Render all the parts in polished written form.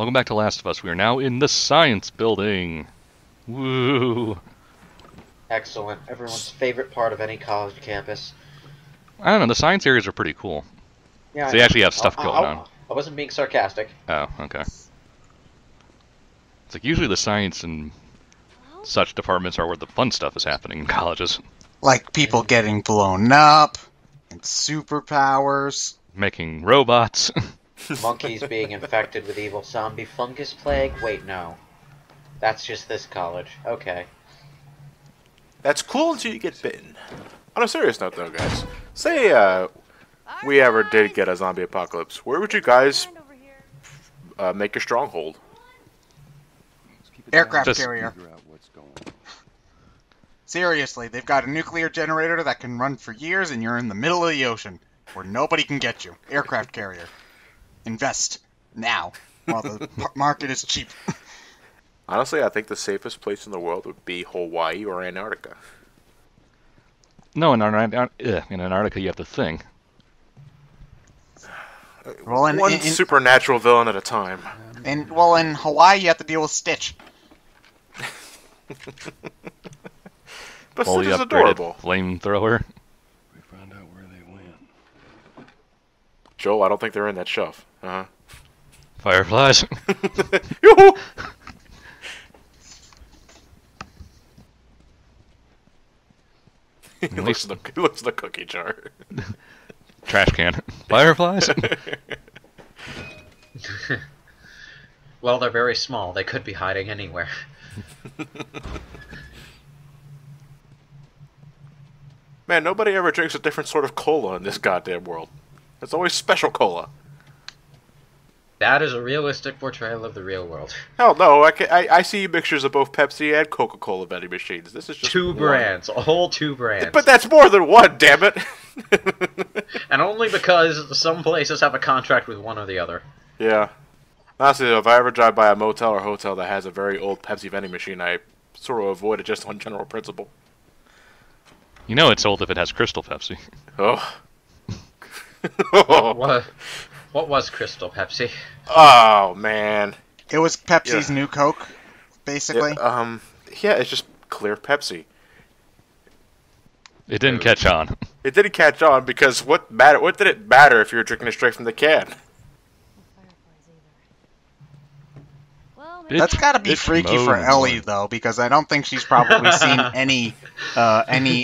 Welcome back to Last of Us. We are now in the science building. Woo! Excellent. Everyone's favorite part of any college campus. I don't know, the science areas are pretty cool. Yeah, So they actually have stuff going on. I wasn't being sarcastic. Oh, okay. It's like usually the science and such departments are where the fun stuff is happening in colleges. Like people getting blown up, and superpowers. Making robots. Monkeys being infected with evil zombie fungus plague? Wait, no. That's just this college. Okay. That's cool until you get bitten. On a serious note, though, guys, say we ever did get a zombie apocalypse, where would you guys make your stronghold? Aircraft carrier. Seriously, they've got a nuclear generator that can run for years, and you're in the middle of the ocean, where nobody can get you. Aircraft carrier. Invest now, while the market is cheap. Honestly, I think the safest place in the world would be Hawaii or Antarctica. No, in Antarctica you have the thing. Well, One supernatural villain at a time. In Hawaii you have to deal with Stitch. But Fully Stitch is upgraded adorable. flamethrower. We found out where they went. Joel, I don't think they're in that shelf. Uh-huh. Fireflies. Yoo-hoo! He looks in the cookie jar. Trash can. Fireflies. Well, they're very small. They could be hiding anywhere. Man, nobody ever drinks a different sort of cola in this goddamn world. It's always special cola. That is a realistic portrayal of the real world. Hell no, I see pictures of both Pepsi and Coca-Cola vending machines. This is just Two one. brands. A whole two brands. But that's more than one, damn it! And only because some places have a contract with one or the other. Yeah. Honestly, though, if I ever drive by a motel or hotel that has a very old Pepsi vending machine, I sort of avoid it just on general principle. You know it's old if it has Crystal Pepsi. Oh. What was Crystal Pepsi? Oh, man. It was Pepsi's new Coke, basically. Yeah, it's just clear Pepsi. It didn't catch on. It didn't catch on because what did it matter if you were drinking it straight from the can? That's got to be freaky for Ellie, though, because I don't think she's probably seen any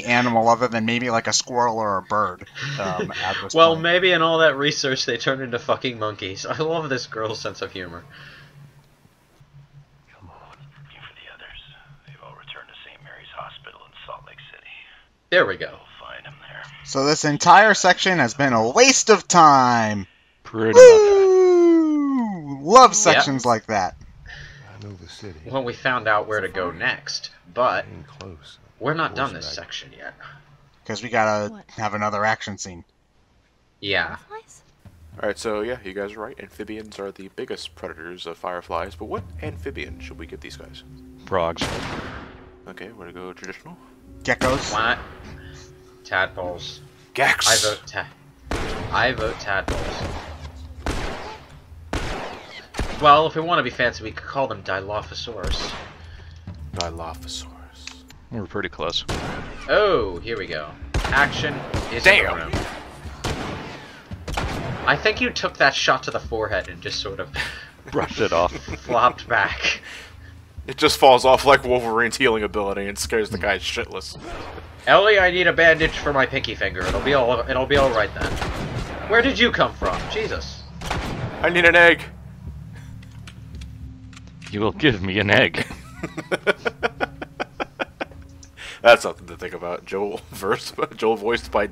animal other than maybe like a squirrel or a bird. At this Well, point. maybe in all that research they turned into fucking monkeys. I love this girl's sense of humor. Come on, looking for the others. They've all returned to St. Mary's Hospital in Salt Lake City. There we go. We'll find them there. So this entire section has been a waste of time. Pretty much. Woo! Love sections like that. I know the city. Well, we found out where to go next, but Ain't close. we're not done this section yet. Because we gotta have another action scene. Yeah. Alright, so yeah, you guys are right. Amphibians are the biggest predators of fireflies, but what amphibian should we give these guys? Frogs. Okay, we're gonna go traditional. Geckos. What? Tadpoles. Gax! I vote tadpoles. Well, if we want to be fancy, we could call them Dilophosaurus. Dilophosaurus. We're pretty close. Oh, here we go. Action is in the room. I think you took that shot to the forehead and just sort of Brushed it off. flopped back. It just falls off like Wolverine's healing ability and scares the guy shitless. Ellie, I need a bandage for my pinky finger. It'll be all right then. Where did you come from? Jesus. I need an egg! You will give me an egg. That's something to think about. Joel voiced by,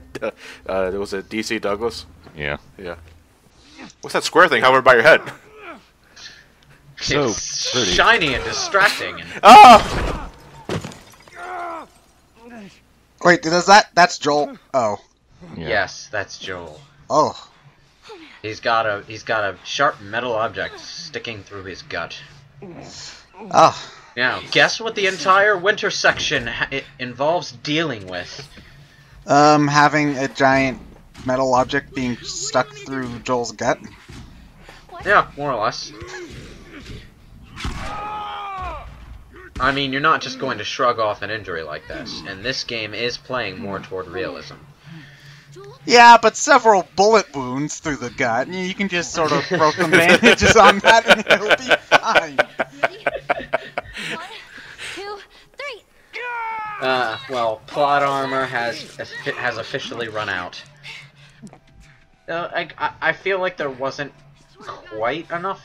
was it DC Douglas? Yeah. Yeah. What's that square thing hovering by your head? So It's pretty. shiny and distracting. And Ah! Wait, that's Joel? Oh. Yeah. yes, that's Joel. Oh. He's got a sharp metal object sticking through his gut. Oh. Now, guess what the entire winter section it involves dealing with? Having a giant metal object being stuck through Joel's gut. Yeah, more or less. I mean, you're not just going to shrug off an injury like this, and this game is playing more toward realism. Yeah, but several bullet wounds through the gut, and you can just sort of throw some bandages on that and it'll be fine. Ready? 1, 2, 3. Well, plot armor has officially run out. I feel like there wasn't quite enough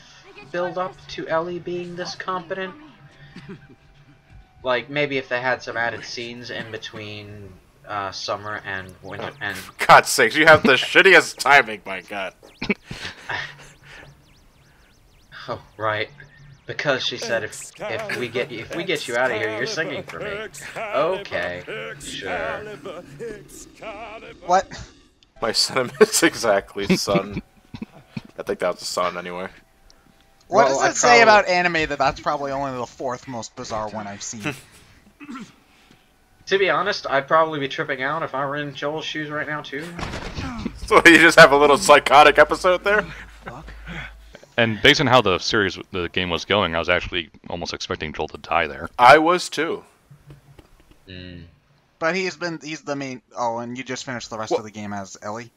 build up to Ellie being this competent. Like, maybe if they had some added scenes in between summer and winter and... God's sakes, you have the shittiest timing, my god. Oh, right. Because she said if we get you out of here, you're singing for me. Okay, sure. What? My sentiments exactly, son. I think that was the son, anyway. What Well, does it say about anime that's probably only the 4th most bizarre one I've seen? To be honest, I'd probably be tripping out if I were in Joel's shoes right now, too. So you just have a little psychotic episode there? And based on how the game was going, I was actually almost expecting Joel to die there. I was too. But he's the main... Oh, and you just finished the rest of the game as Ellie,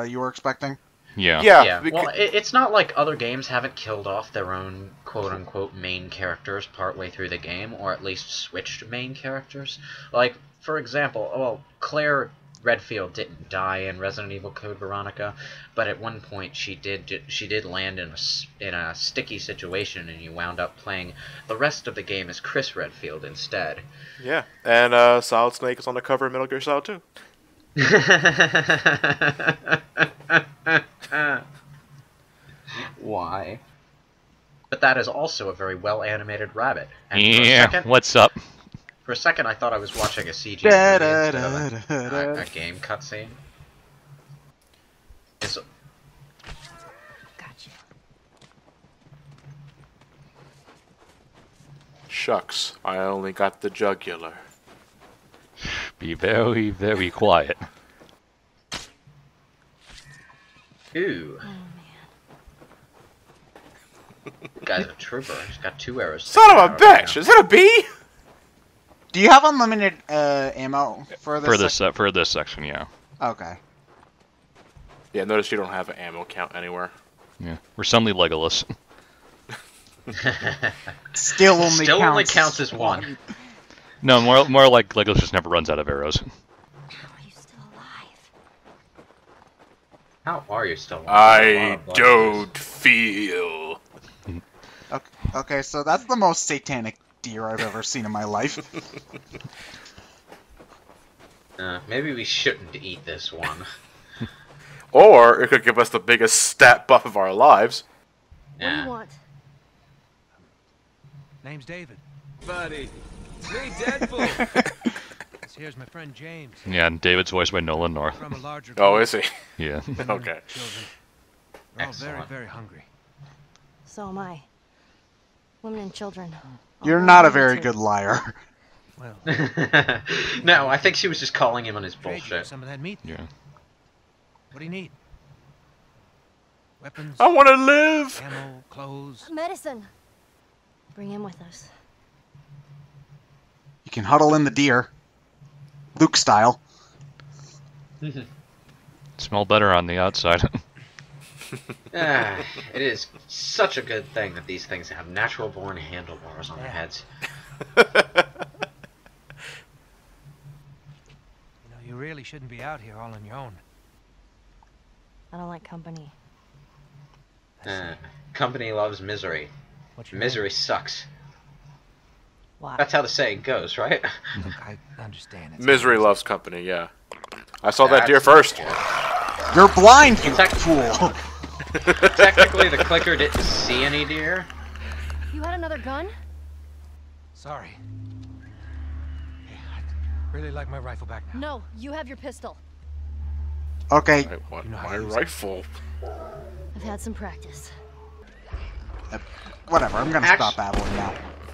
you were expecting? Yeah. Yeah, well, it's not like other games haven't killed off their own quote-unquote main characters partway through the game, or at least switched main characters. Like, for example, well, Claire Redfield didn't die in Resident Evil Code Veronica, but at one point she did land in a sticky situation, and you wound up playing the rest of the game as Chris Redfield instead. Yeah, and Solid Snake is on the cover of Metal Gear Solid 2. Why? But that is also a very well animated rabbit. And Yeah, what's up? for a second I thought I was watching a CG movie instead of a game cutscene. It's Gotcha. Shucks, I only got the jugular. Be very, very quiet. Ooh. Oh, man. Guy's a trooper. He's got 2 arrows. Son of a sticking out bitch! Is that a bee? Do you have unlimited ammo for this? For this section, yeah. Okay. Yeah, notice you don't have an ammo count anywhere. Yeah. We're suddenly Legolas. Still only counts as 1. No, more like Legolas just never runs out of arrows. How are you still alive? How are you still alive? I don't feel. Okay, so that's the most satanic deer I've ever seen in my life. Maybe we shouldn't eat this one. Or it could give us the biggest stat buff of our lives. What do you want? Name's David. Buddy. Me, Deadpool. Here's my friend James. Yeah, and David's voiced by Nolan North. From a larger Oh, group is he? Yeah. of Okay. Children. We're all very, Excellent. very hungry. So am I. Women and children. All You're very not a hungry, very too. good liar. Well, No, I think she was just calling him on his trade you bullshit. some of that meat. Yeah. What do you need? Weapons, I want to live! ammo, clothes. Medicine. Bring him with us. You can huddle in the deer. Luke style. Smell better on the outside. It is such a good thing that these things have natural-born handlebars on their heads. You know, you really shouldn't be out here all on your own. I don't like company. Company loves misery. What's your Misery sucks. Why? That's how the saying goes, right? name? Look, I understand. It's Misery loves company, yeah. I saw that deer first. You're blind, you Tech- fool! Technically, the clicker didn't see any deer. You had another gun? Sorry. Hey, I'd really like my rifle back now. No, you have your pistol. Okay, I want You know how my to use it. rifle. I've had some practice. whatever, I'm gonna Act- stop battling now.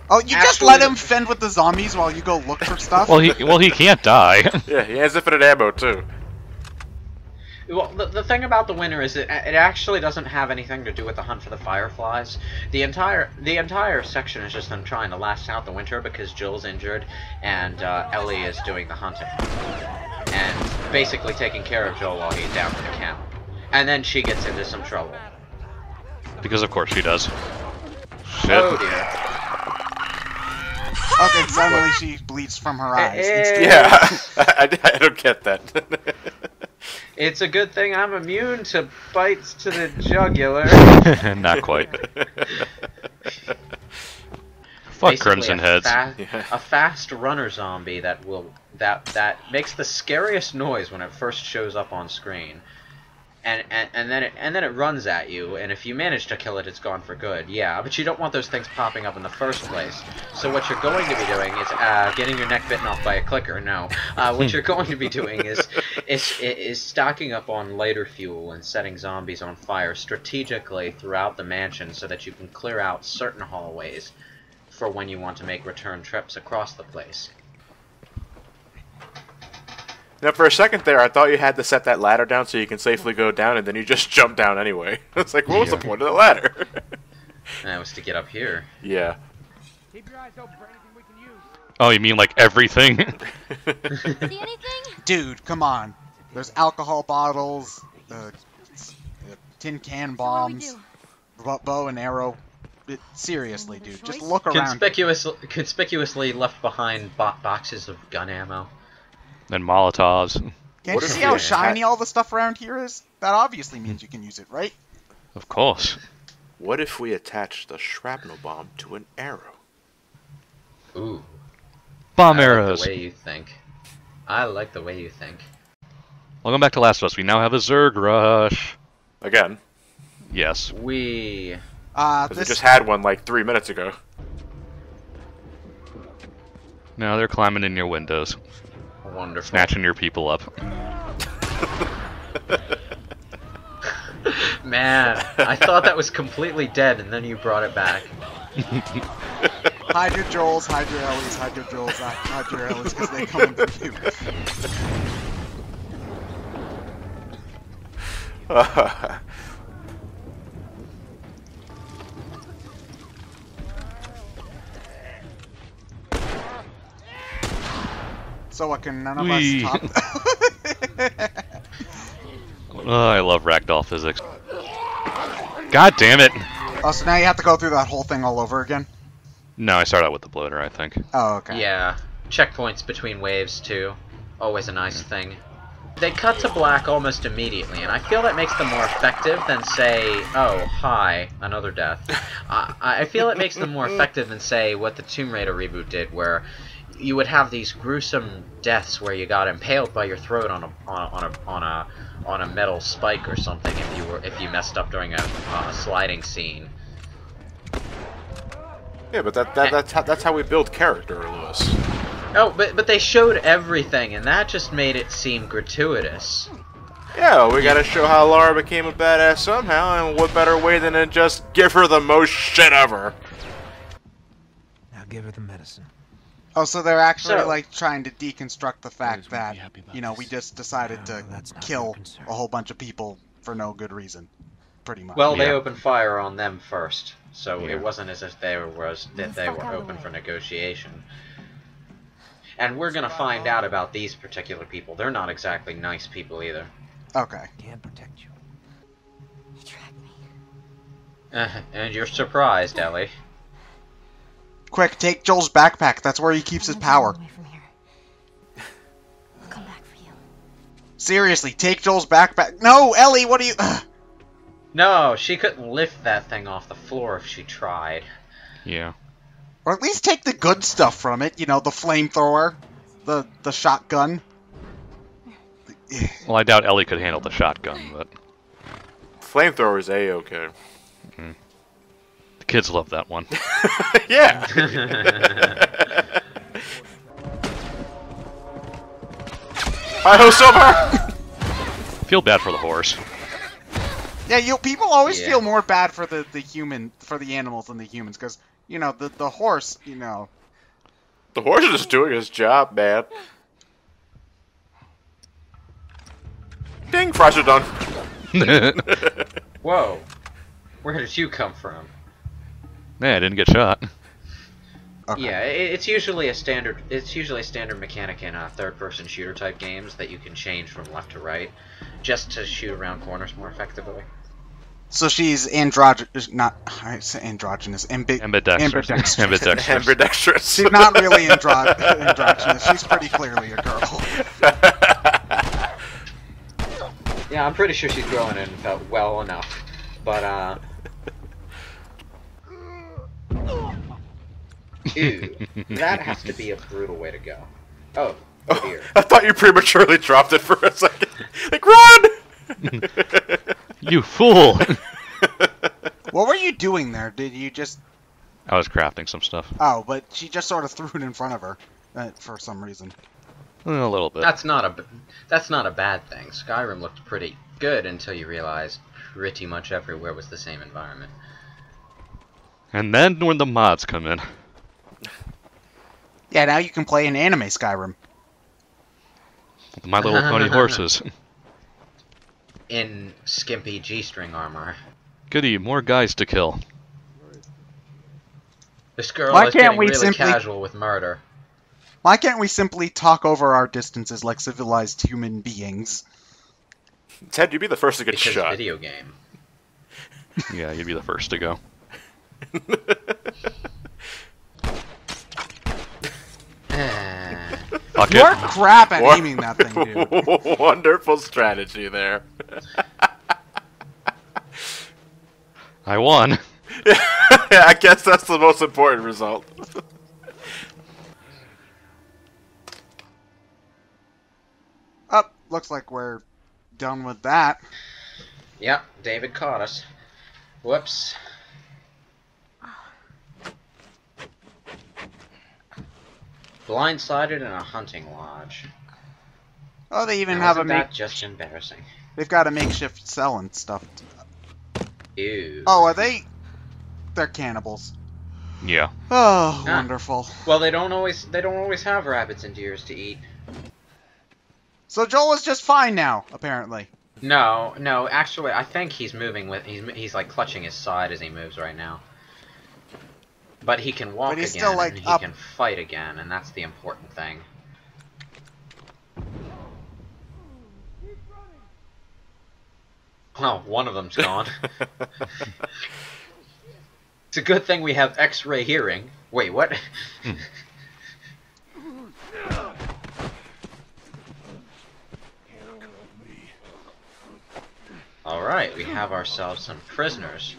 Oh, you just let him fend with the zombies while you go look for stuff? Well, he can't die. Yeah, he has infinite ammo, too. Well, the thing about the winter is it actually doesn't have anything to do with the hunt for the fireflies. The entire section is just them trying to last out the winter because Jill's injured and Ellie is doing the hunting and basically taking care of Joel while he's down for the count. And then she gets into some trouble. Because of course she does. Shit. Oh dear. Okay, suddenly she bleeds from her eyes. Yeah, I don't get that. It's a good thing I'm immune to bites to the jugular. Not quite. Fuck Basically Crimson Heads. A fast runner zombie that makes the scariest noise when it first shows up on screen. And then it runs at you, and if you manage to kill it, it's gone for good. Yeah, but you don't want those things popping up in the first place. So what you're going to be doing is getting your neck bitten off by a clicker. No, what you're going to be doing is stocking up on lighter fuel and setting zombies on fire strategically throughout the mansion, so that you can clear out certain hallways for when you want to make return trips across the place. Now, for a second there, I thought you had to set that ladder down so you can safely go down, and then you just jump down anyway. It's like, what was the point of the ladder? That was to get up here. Yeah. Keep your eyes open for anything we can use. Oh, you mean like everything? See anything? Dude, come on. There's alcohol bottles, tin can bombs, bow and arrow. Seriously, dude, just look around. Conspicuously left behind boxes of gun ammo. And Molotovs. Can't you see how shiny all the stuff around here is? That obviously means you can use it, right? Of course. What if we attach the shrapnel bomb to an arrow? Ooh. Bomb I arrows. like the way you think. I like the way you think. Welcome back to Last of Us. We now have a Zerg rush. Again. Yes. We... Because we just had one like 3 minutes ago. Now they're climbing in your windows. Wonderful. Snatching your people up. Man, I thought that was completely dead, and then you brought it back. Hide your Joels, hide your Ellies, hide your Joels, hide your Ellies, because they come for you. So what, can none of us top? Oh, I love ragdoll physics. God damn it! Oh, so now you have to go through that whole thing all over again? No, I start out with the bloater, I think. Oh, okay. Yeah. Checkpoints between waves, too. Always a nice thing. They cut to black almost immediately, and I feel that makes them more effective than, say, oh, hi, another death. I feel it makes them more effective than, say, what the Tomb Raider reboot did, where you would have these gruesome deaths where you got impaled by your throat on a metal spike or something if you messed up during a sliding scene. Yeah, but that's how we build character, Lewis. Oh, but they showed everything, and that just made it seem gratuitous. Yeah, we gotta show how Lara became a badass somehow, and what better way than to just give her the most shit ever. Now give her the medicine. Oh, so they're actually, So- like, trying to deconstruct the fact wouldn't that, be happy about you know, this. we just decided to that's not kill your concern. a whole bunch of people for no good reason. Pretty much. Well, they Yeah. opened fire on them first, so Yeah. it wasn't as if they were open for negotiation. And we're gonna find out about these particular people. They're not exactly nice people either. Okay. Can't protect you. He tracked me. And you're surprised, Ellie. Quick, take Joel's backpack. That's where he keeps his I'm power. away from here. I'll come back for you. Seriously, take Joel's backpack. No, Ellie, what are you... No, she couldn't lift that thing off the floor if she tried. Yeah. Or at least take the good stuff from it. You know, the flamethrower, the shotgun. Well, I doubt Ellie could handle the shotgun, but Flamethrower's A-okay. the kids love that one. Yeah! Hi-ho, Silver! Feel bad for the horse. Yeah, people always Yeah. feel more bad for the animals than the humans, because, you know, the horse, you know... The horse is just doing his job, man. Ding, fries are done. Whoa. Where did you come from? Man, I didn't get shot. Okay. Yeah, it's usually a standard. It's usually a standard mechanic in third-person shooter type games that you can change from left to right, just to shoot around corners more effectively. So she's androgynous, not I say androgynous, Ambidextrous. ambidextrous. Ambidextrous. Ambidextrous. She's not really androgynous. She's pretty clearly a girl. Yeah, I'm pretty sure she's growing in well enough, but ew, that has to be a brutal way to go. Oh dear. I thought you prematurely dropped it for a second. Like, run! You fool! What were you doing there? Did you just... I was crafting some stuff. Oh, but she just sort of threw it in front of her for some reason. A little bit. That's not a bad thing. Skyrim looked pretty good until you realized pretty much everywhere was the same environment. And then when the mods come in. Yeah, now you can play an anime Skyrim. My Little Pony horses. In skimpy G-string armor. Goody, more guys to kill. This girl Why is can't getting we really simply- casual with murder. Why can't we simply talk over our distances like civilized human beings? Ted, you'd be the first to get Because shot. video game. Yeah, you'd be the first to go. Fuck You're it. crap at What? aiming that thing, dude. Wonderful strategy there. I won. Yeah, I guess that's the most important result. Oh, looks like we're done with that. Yep, David caught us. Whoops. Blindsided in a hunting lodge. Oh, they even Now, have a isn't make. that just embarrassing? They've got a makeshift cell and stuff. Ew. Oh, are they? They're cannibals. Yeah. Oh, Ah. wonderful. Well, they don't always have rabbits and deers to eat. So Joel is just fine now, apparently. No, actually, I think he's moving with he's like clutching his side as he moves right now. But he can walk But he's again still, like, and he up. can fight again, and that's the important thing. Well, one of them's gone. It's a good thing we have X-ray hearing. Wait, what? Alright, we have ourselves some prisoners.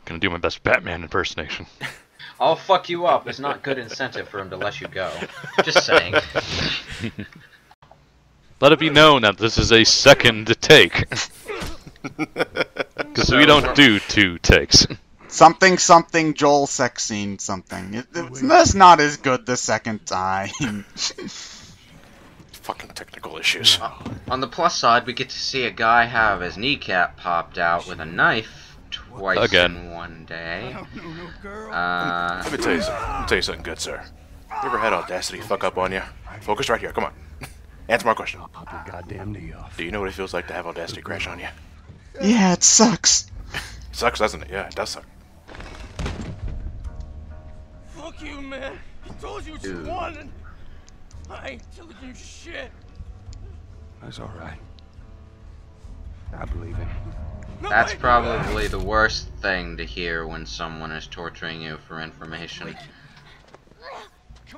Gonna do my best Batman impersonation. I'll fuck you up is not good incentive for him to let you go. Just saying. Let it be known that this is a second take. Because we don't do 2 takes. Something, something, Joel sex scene, something. That's not as good the second time. Fucking technical issues. On the plus side, we get to see a guy have his kneecap popped out with a knife twice Again. in one day. Let me tell you something. Let me tell you something good, sir. You ever had audacity fuck up on you? Focus right here. Come on. Answer my question. Pop your goddamn knee off. Do you know what it feels like to have audacity crash on you? Yeah, it sucks. Sucks, doesn't it? Yeah, it does suck. Fuck you, man. He told you what you wanted. I ain't telling you shit. That's all right. I believe it. That's probably the worst thing to hear when someone is torturing you for information.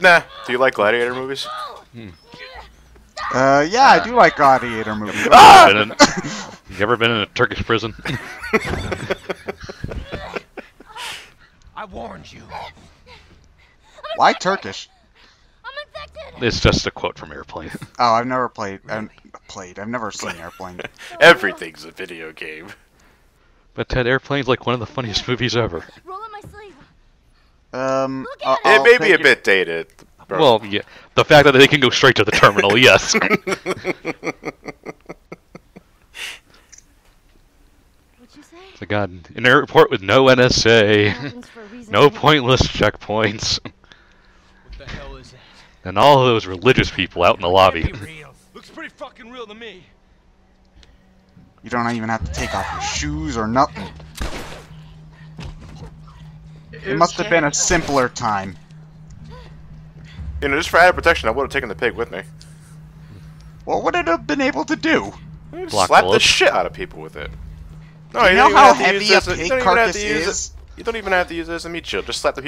Nah. Do you like gladiator movies? Yeah, I do like gladiator movies. You ever been in a Turkish prison? I warned you. Why Turkish? It's just a quote from Airplane. Oh, I've never played. I've never seen Airplane. Everything's a video game. But Ted, Airplane's like one of the funniest movies ever. Roll up my sleeve. It may be a bit dated. Bro. Well, yeah. The fact that they can go straight to the terminal, yes. What'd you say? So God, an airport with no NSA, Happens for a reason. no pointless checkpoints, What the hell is that? and all of those religious people out in the lobby. Looks pretty fucking real to me. You don't even have to take off your shoes or nothing. It must have been a simpler time. You know, just for added protection, I would have taken the pig with me. What would it have been able to do? Block Slap the bullets. shit out of people with it. No, Do you don't know even how have to heavy use a this- you pig don't even have carcass to use is? it. You don't even have to use it as a meat shield. Just slap the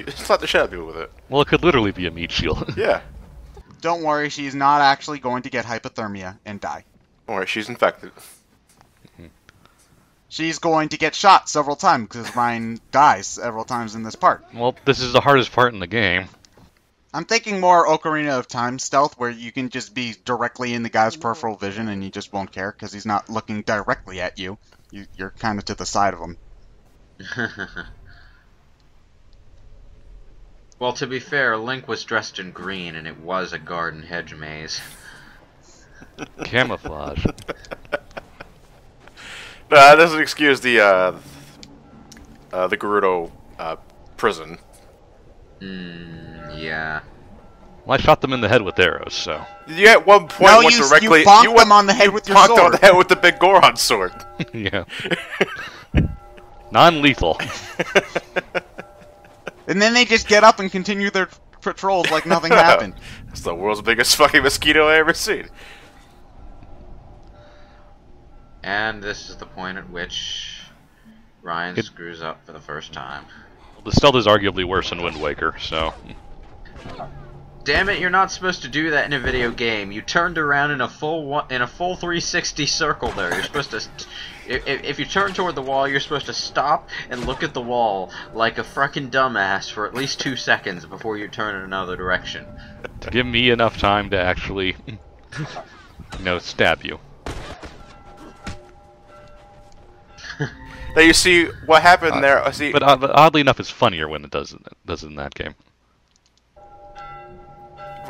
shit out of people with it. Well, it could literally be a meat shield. Yeah. Don't worry, she's not actually going to get hypothermia and die. Don't worry, she's infected. She's going to get shot several times because Ryan dies several times in this part. Well, this is the hardest part in the game. I'm thinking more Ocarina of Time stealth, where you can just be directly in the guy's peripheral vision and you just won't care because he's not looking directly at you. You're kind of to the side of him. Well, to be fair, Link was dressed in green, and it was a garden hedge maze. Camouflage. No, that doesn't excuse the Gerudo prison. Yeah. Well, I shot them in the head with arrows, so. You at one point No, went you directly. bonked them on the head with your bonked on sword. the head with the big Goron sword. Yeah. Non-lethal. And then they just get up and continue their patrols like nothing happened. That's the world's biggest fucking mosquito I ever seen. And this is the point at which Ryan screws up for the first time. The stealth is arguably worse than Wind Waker, so. Damn it! You're not supposed to do that in a video game. You turned around in a full 360 circle. There, you're supposed to. If you turn toward the wall, you're supposed to stop and look at the wall like a frickin' dumbass for at least 2 seconds before you turn in another direction. To give me enough time to actually, stab you. Now you see what happened there. See, But oddly enough, it's funnier when it does in that game.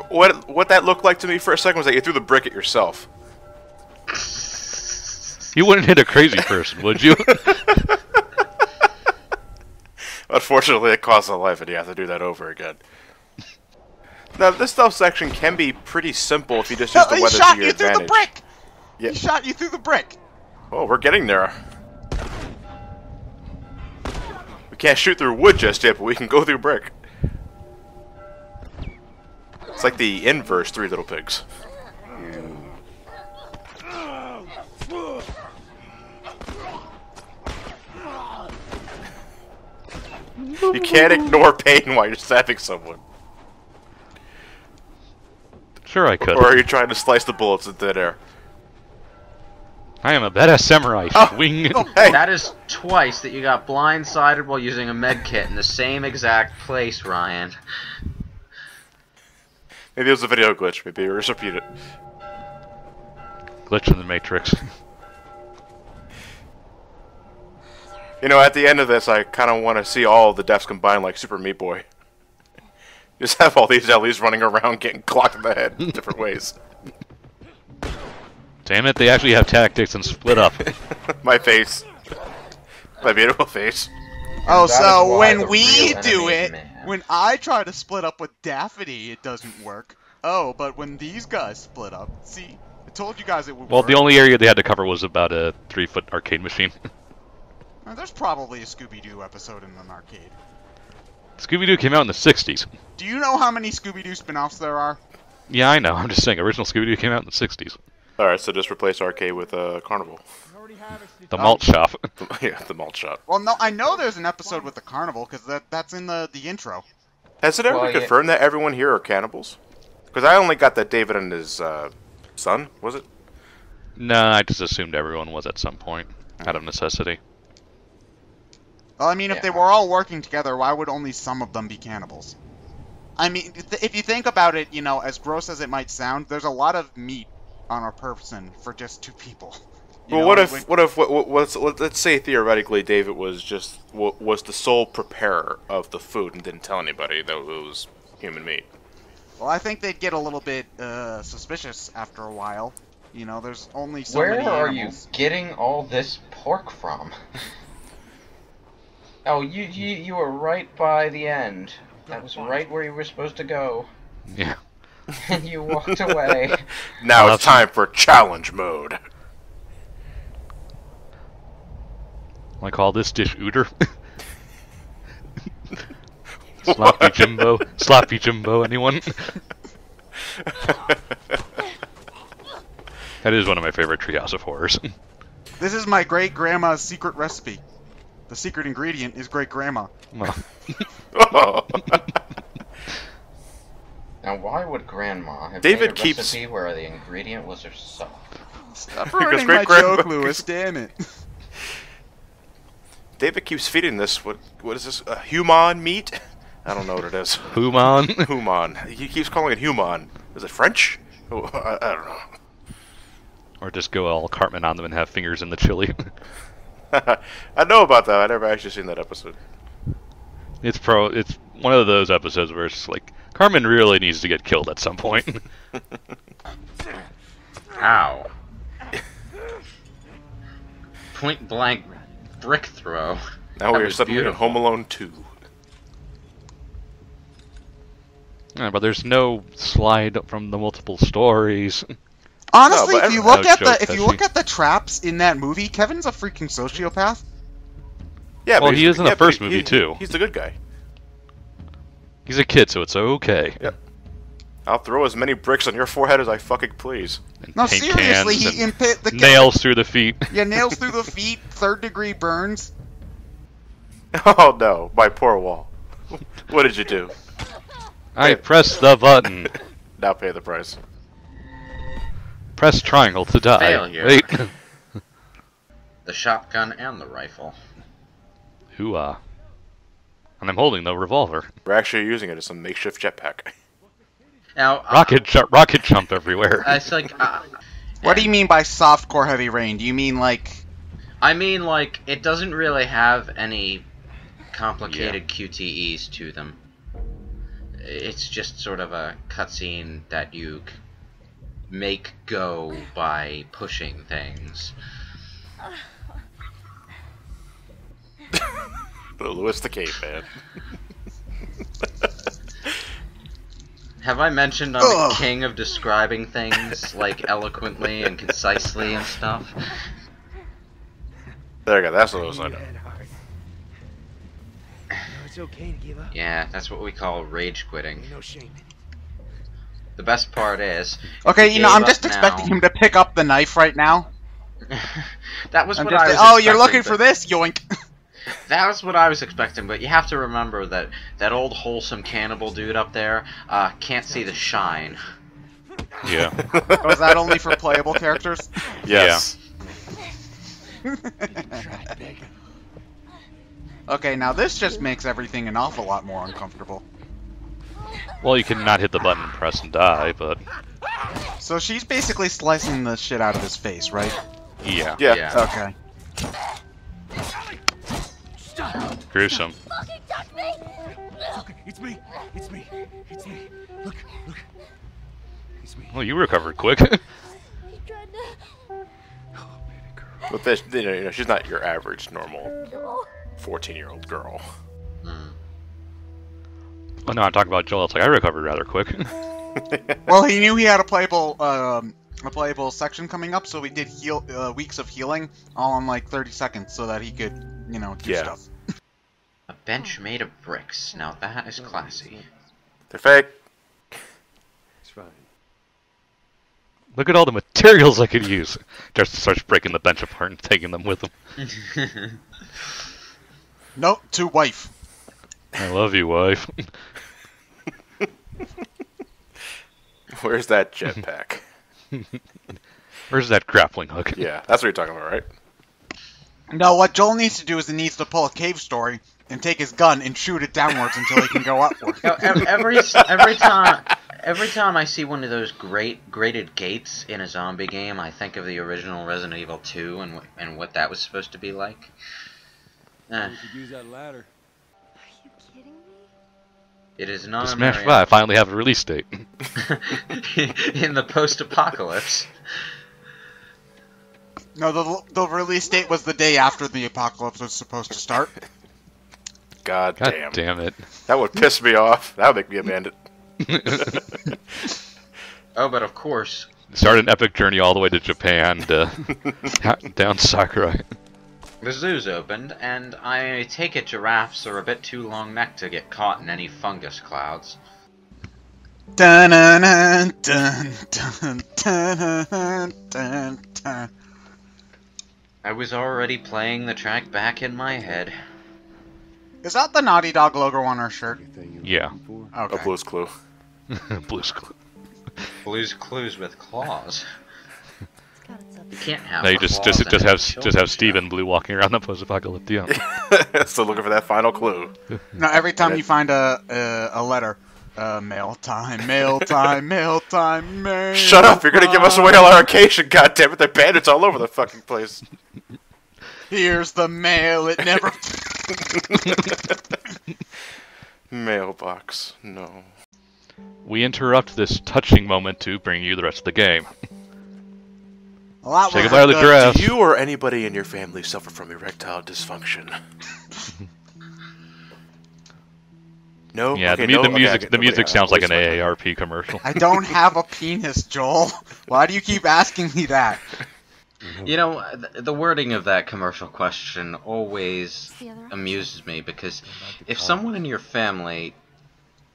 what that looked like to me for a second was that you threw the brick at yourself. You wouldn't hit a crazy person, would you? Unfortunately, it costs a life, and you have to do that over again. Now, this stealth section can be pretty simple if you just use the He weather shot to your you through advantage. the brick! Yeah. He shot you through the brick! Oh, we're getting there. We can't shoot through wood just yet, but we can go through brick. It's like the inverse Three Little Pigs. You can't ignore pain while you're stabbing someone. Sure I could. Or are you trying to slice the bullets in thin air? I am a badass samurai. Swing. Hey! That is twice that you got blindsided while using a med kit in the same exact place, Ryan. Maybe it was a video glitch. Maybe you just repeat it. Glitch in the Matrix. You know, at the end of this, I kind of want to see all the deaths combined like Super Meat Boy. Just have all these Ellies running around getting clocked in the head in different ways. Damn it, they actually have tactics and split up. My face. My beautiful face. Oh, That is so why when the we real do enemy is it, man. when I try to split up with Daphne, it doesn't work. Oh, but when these guys split up, see, I told you guys it would Well, work. the only area they had to cover was about a 3-foot arcade machine. There's probably a Scooby-Doo episode in an arcade. Scooby-Doo came out in the 60s. Do you know how many Scooby-Doo spin-offs there are? Yeah, I know. I'm just saying, original Scooby-Doo came out in the 60s. Alright, so just replace arcade with Carnival. The malt shop. Yeah, the malt shop. Well, no, I know there's an episode with the carnival, because that's in the intro. Has it ever Well, yeah. confirmed that everyone here are cannibals? Because I only got that David and his son, was it? Nah, I just assumed everyone was at some point, out of necessity. Well, I mean, if they were all working together, why would only some of them be cannibals? I mean, if you think about it, you know, as gross as it might sound, there's a lot of meat on a person for just 2 people. You Well, know, let's say theoretically David was the sole preparer of the food and didn't tell anybody that it was human meat. Well, I think they'd get a little bit suspicious after a while. You know, there's only so Where many are animals. you getting all this pork from? Oh, you were right by the end. That was right where you were supposed to go. Yeah. And you walked away. Now Well, it's time for challenge mode. I call this dish Ooter. Sloppy Jimbo. Sloppy Jimbo, anyone? That is one of my favorite Treehouse of Horrors. This is my great grandma's secret recipe. The secret ingredient is great grandma. Now, why would Grandma have David made a keeps- recipe where the ingredient was herself? Stop Because ruining my great-grandma- joke, Lewis. Damn it. David keeps feeding this. What is this? Human meat? I don't know what it is. Human. Human. He keeps calling it human. Is it French? Oh, I don't know. Or just go all Cartman on them and have fingers in the chili. I know about that. I never actually seen that episode. It's one of those episodes where it's just like Cartman really needs to get killed at some point. Ow. Point blank brick throw. Now That we are was suddenly in beautiful. Home Alone 2. Yeah, but there's no slide from the multiple stories. Honestly, No, but if you every- look No at joke, the Pesci. look at the traps in that movie, Kevin's a freaking sociopath. Yeah, Well, but he he's- is in the but first movie, too. He's the good guy. He's a kid, so it's okay. Yep. I'll throw as many bricks on your forehead as I fucking please. And No, paint seriously, cans he and impit the nails through the feet. Yeah, nails through the feet, third-degree burns. Oh no, my poor wall. What did you do? I pressed the button. Now pay the price. Press triangle to die. Failure. Wait. The shotgun and the rifle. Hoo-ah. And I'm holding the revolver. We're actually using it as some makeshift jetpack. Now, Rocket jump everywhere. it's like, What do you mean by softcore heavy rain? Do you mean like... I mean, like, it doesn't really have any complicated QTEs to them. It's just sort of a cutscene that you make go by pushing things. Louis the Caveman. Have I mentioned I'm Ugh. the king of describing things, like, eloquently and concisely and stuff? There you go, that's Louis I know. It's okay to give up. Yeah, that's what we call rage quitting. No shame. The best part is... Okay, he you know, I'm gave just up expecting now. him to pick up the knife right now. That was I'm what just I was oh, you're expecting, looking for but- this? Yoink. That was what I was expecting, but you have to remember that that old wholesome cannibal dude up there can't see the shine. Yeah. Was that only for playable characters? Yes. Okay, now this just makes everything an awful lot more uncomfortable. Well, you can not hit the button and press and die, but So she's basically slicing the shit out of his face, right? yeah. Yeah. Okay. Gruesome. Okay, it's me. It's me. It's me. Look. It's me. Well, you recovered quick. He tried to... But this, you know, she's not your average, normal 14-year-old girl. Oh no, I'm talking about Joel. It's like I recovered rather quick. Well, he knew he had a playable section coming up, so we did weeks of healing all in like 30 seconds, so that he could, you know, do Yeah. stuff. A bench made of bricks. Now that is classy. They're fake. It's fine. Look at all the materials I could use. Just starts breaking the bench apart and taking them with him. Note to wife. I love you, wife. Where's that jetpack? Where's that grappling hook? Yeah, that's what you're talking about, right? No, what Joel needs to do is he needs to pull a cave story and take his gun and shoot it downwards until he can go upward. Now, every time I see one of those graded gates in a zombie game, I think of the original Resident Evil 2 and what that was supposed to be like. We could use that ladder. Are you kidding me? It is not The a Smash Marion- 5 finally have a release date. in the post-apocalypse. No, the release date was the day after the apocalypse was supposed to start. God God damn. damn it. That would piss me off. That would make me a bandit. Oh, but of course, Start an epic journey all the way to Japan to hunt down Sakurai. The zoo's opened, and I take it giraffes are a bit too long-necked to get caught in any fungus clouds. Dun dun dun dun dun dun dun dun. I was already playing the track back in my head. Is that the Naughty Dog logo on our shirt? Yeah. A Okay. Blue's Clue. Blue's Clue. Blue's Clues with claws. You can't have. No, you the just claws in a have children's Steve show. and Blue walking around the post-apocalyptic. Still looking for that final clue. No, every time you find a letter, mail time, mail time, mail time, mail. Shut up! You're gonna give us away all our occasion. God damn it! There are bandits all over the fucking place. Here's the mail. It never. Mailbox. No. We interrupt this touching moment to bring you the rest of the game. A lot Say more. goodbye to the giraffes. Do you or anybody in your family suffer from erectile dysfunction? No. Yeah, Okay, the no? music Okay, the music sounds like an always like- AARP commercial. I don't have a penis, Joel. Why do you keep asking me that? You know, the wording of that commercial question always The other amuses me, because if someone in your family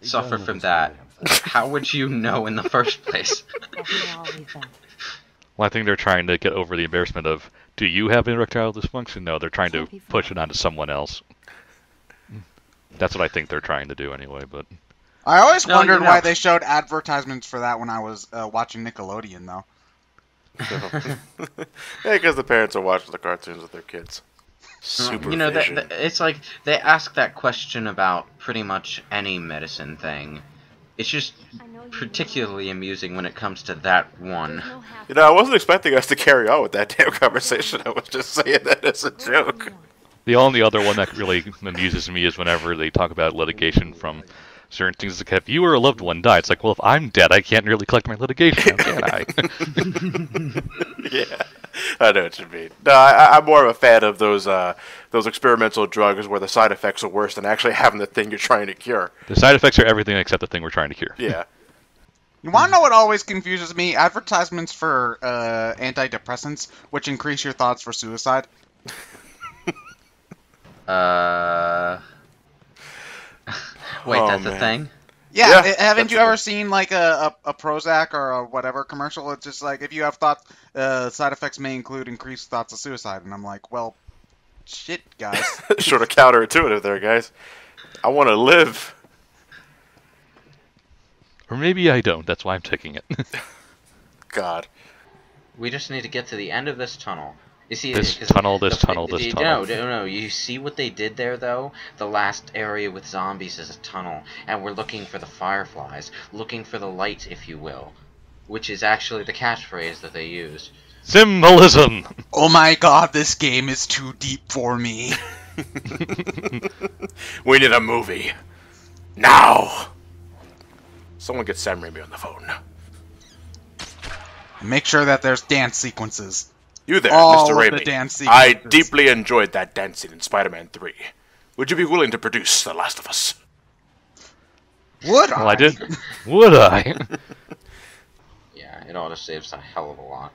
suffered from that, how would you know in the first place? That's all we've been. Well, I think they're trying to get over the embarrassment of, do you have erectile dysfunction? No, they're trying to push it onto someone else. That's what I think they're trying to do anyway, but... I always No, wondered you know- why they showed advertisements for that when I was watching Nickelodeon, though. Yeah, because the parents are watching the cartoons with their kids. Supervision. You know, it's like they ask that question about pretty much any medicine thing. It's just particularly amusing when it comes to that one. You know, I wasn't expecting us to carry on with that damn conversation. I was just saying that as a joke. The only other one that really amuses me is whenever they talk about litigation from certain things. Like, if you or a loved one died, it's like, well, if I'm dead, I can't really collect my litigation, now, can I? Yeah, I know what you mean. No, I'm more of a fan of those experimental drugs where the side effects are worse than actually having the thing you're trying to cure. The side effects are everything except the thing we're trying to cure. Yeah. You want to know what always confuses me? Advertisements for antidepressants, which increase your thoughts for suicide. Wait, Oh, that's a man. thing? Yeah, Yeah, haven't that's you the ever seen like a Prozac or a whatever commercial? It's just like, if you have thought side effects may include increased thoughts of suicide, and I'm like, well, shit, guys. Sort of counterintuitive there, guys. I want to live. Or maybe I don't, that's why I'm taking it. God. We just need to get to the end of this tunnel. You see, This 'cause tunnel, this tunnel, this tunnel. No. You see what they did there, though? The last area with zombies is a tunnel, and we're looking for the fireflies, looking for the light, if you will, which is actually the catchphrase that they used. Symbolism! Oh my god, this game is too deep for me. We need a movie. Now! Someone get Sam Raimi on the phone. Make sure that there's dance sequences. You there, All Mr. of Raimi. the dance I sequences. deeply enjoyed that dance scene in Spider-Man 3. Would you be willing to produce The Last of Us? Would Well, I did. Would I? Yeah, it auto saves a hell of a lot.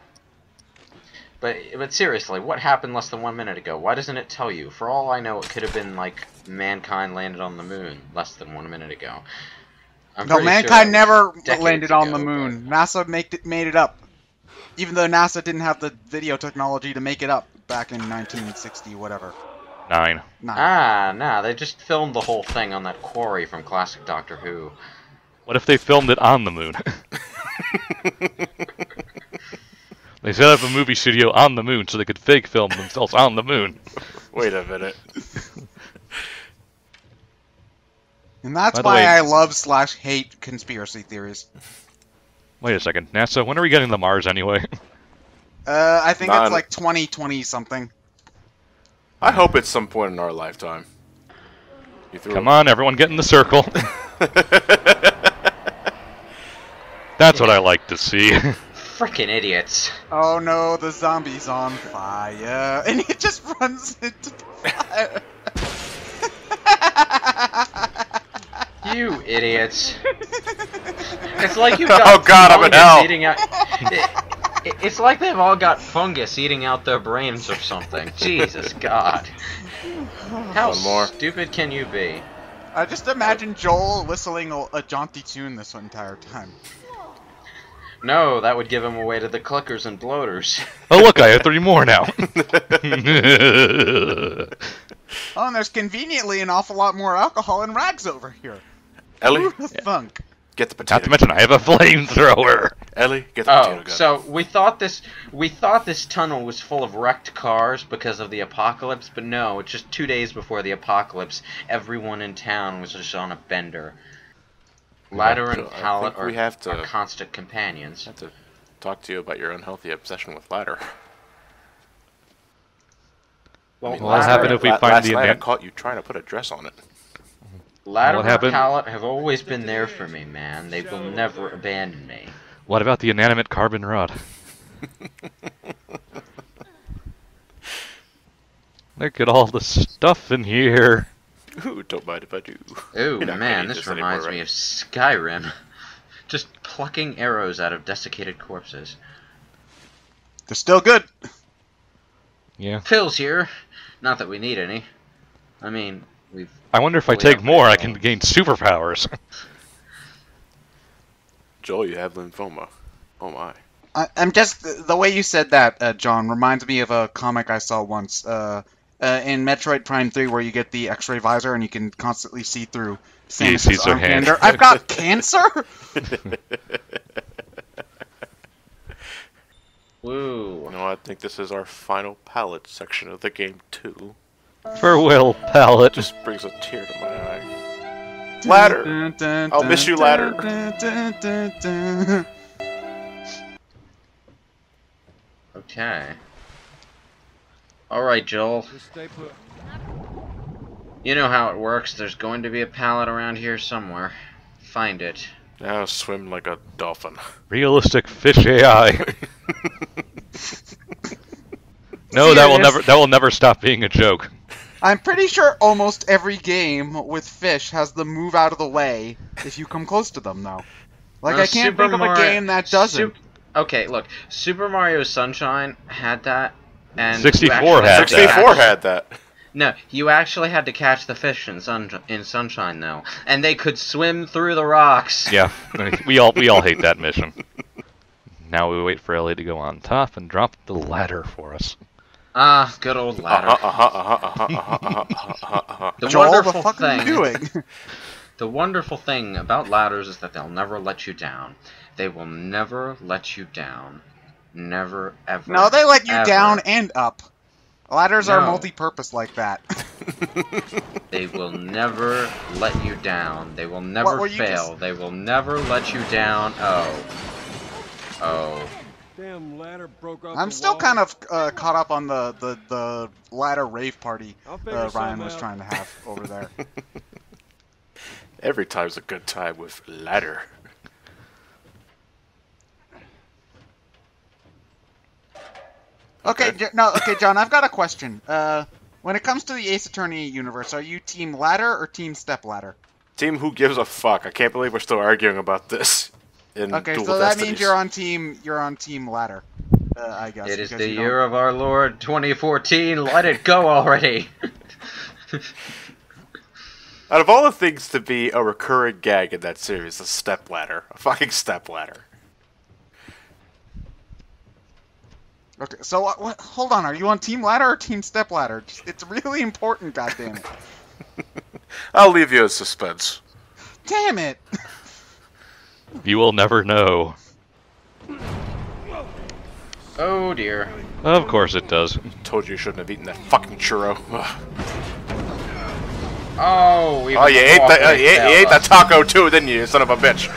But seriously, what happened less than 1 minute ago? Why doesn't it tell you? For all I know, it could have been like mankind landed on the moon less than 1 minute ago. I'm No, pretty sure mankind that was never decades landed on ago, the moon. NASA made it up. Even though NASA didn't have the video technology to make it up back in 1960, whatever. 9. Nah, they just filmed the whole thing on that quarry from classic Doctor Who. What if they filmed it on the moon? They set up a movie studio on the moon so they could fake film themselves on the moon. Wait a minute. And that's By the why way- I love/hate conspiracy theories. Wait a second, NASA, when are we getting to Mars anyway? I think None. it's like 2020 something. I hope it's some point in our lifetime. You threw Come on, everyone get in the circle. That's what I like to see. Frickin' idiots. Oh no, the zombie's on fire. And it just runs into the fire. You idiots. It's like you've Oh, got God, I'm in fungus hell. eating out. It's like they've all got fungus eating out their brains or something. Jesus God. How One more. stupid can you be? I just imagine Joel whistling a jaunty tune this entire time. No, that would give him away to the clickers and bloaters. Oh look, I have 3 more now. Oh, and there's conveniently an awful lot more alcohol and rags over here. Ellie, Who the thunk? get the potato. Not to mention, I have a flamethrower. Ellie, get the potato Oh, gun. so we thought this tunnel was full of wrecked cars because of the apocalypse, but no, it's just 2 days before the apocalypse. Everyone in town was just on a bender. Ladder and I pallet think we have to- are constant companions. I have to talk to you about your unhealthy obsession with ladder. Well, What happened if we find last the night I aban- caught you trying to put a dress on it. Ladder What and happened? pallet have always been there for me, man. They will never abandon me. What about the inanimate carbon rod? Look at all the stuff in here. Ooh, don't mind if I do. Ooh, You're not gonna man, eat this this anymore, reminds me right? of Skyrim. Just plucking arrows out of desiccated corpses. They're still good. Yeah. Pills here. Not that we need any. I mean, we've... I wonder if I Well, take yeah, more, I well. can gain superpowers. Joel, you have lymphoma. Oh my. I'm just the way you said that, John, reminds me of a comic I saw once in Metroid Prime 3, where you get the X-ray visor and you can constantly see through Yeah, see Samus's their arm hand. hander. I've got cancer. Woo. No, I think this is our final palette section of the game too. Farewell, pallet. Just brings a tear to my eye. Ladder! I'll miss you, Ladder. Okay. Alright, Joel. Just stay put. You know how it works. There's going to be a pallet around here somewhere. Find it. Now swim like a dolphin. Realistic fish AI. No, that will never stop being a joke. I'm pretty sure almost every game with fish has the move out of the way if you come close to them, though. Like, I can't think of a game that doesn't. Okay, look. Super Mario Sunshine had that. And 64 you actually had to 64 catch- had that. No, you actually had to catch the fish in Sunshine, though. And they could swim through the rocks. Yeah, we all hate that mission. Now we wait for Ellie to go on top and drop the ladder for us. Ah, good old ladder. The Joel, wonderful the fuck are you doing? The wonderful thing about ladders is that they'll never let you down. They will never let you down. Never, ever. No, they let you ever. down and up. Ladders are No. multi-purpose like that. They will never let you down. They will What never were you fail. just- They will never let you down. Oh. Oh. Damn ladder broke off. I'm the still wall. kind of caught up on the ladder rave party I'll figure Ryan something was out. trying to have over there. Every time's a good time with ladder. Okay, okay, John, I've got a question. When it comes to the Ace Attorney universe, are you team ladder or team step ladder? Team who gives a fuck. I can't believe we're still arguing about this. In Okay, Dual so that Destinies. means you're on team ladder. I guess. It is because the you year of our Lord 2014. Let it go already. Out of all the things to be a recurring gag in that series, a step ladder. A fucking step ladder. Okay, so hold on. Are you on team ladder or team step ladder? It's really important. Goddamn it! I'll leave you in suspense. Damn it! You will never know. Oh dear. Of course it does. Told you you shouldn't have eaten that fucking churro. Oh, Oh, you ate that. You ate that taco too, didn't you, you son of a bitch?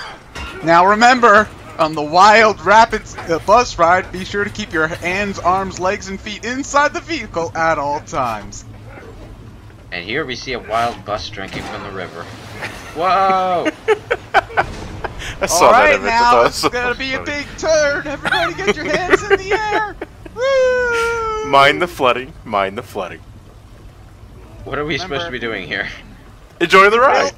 Now remember, on the Wild Rapids bus ride, be sure to keep your hands, arms, legs, and feet inside the vehicle at all times. And here we see a wild bus drinking from the river. Whoa! I saw All that right, image. now I thought it it's was gonna be a funny. big turn. Everybody, get your hands in the air. Woo! Mind the flooding. Mind the flooding. What are we supposed to be doing here? Enjoy the ride.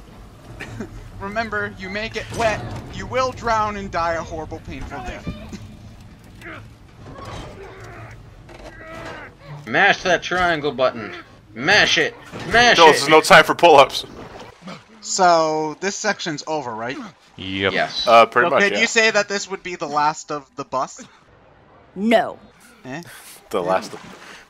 Remember, you may get wet, you will drown and die a horrible, painful death. Mash that triangle button. Mash it. Mash Joel, it. there's no time for pull-ups. So this section's over, right? Yep. Yes. Pretty much, Could yeah. you say that this would be the last of the bus? No. Eh? The last of...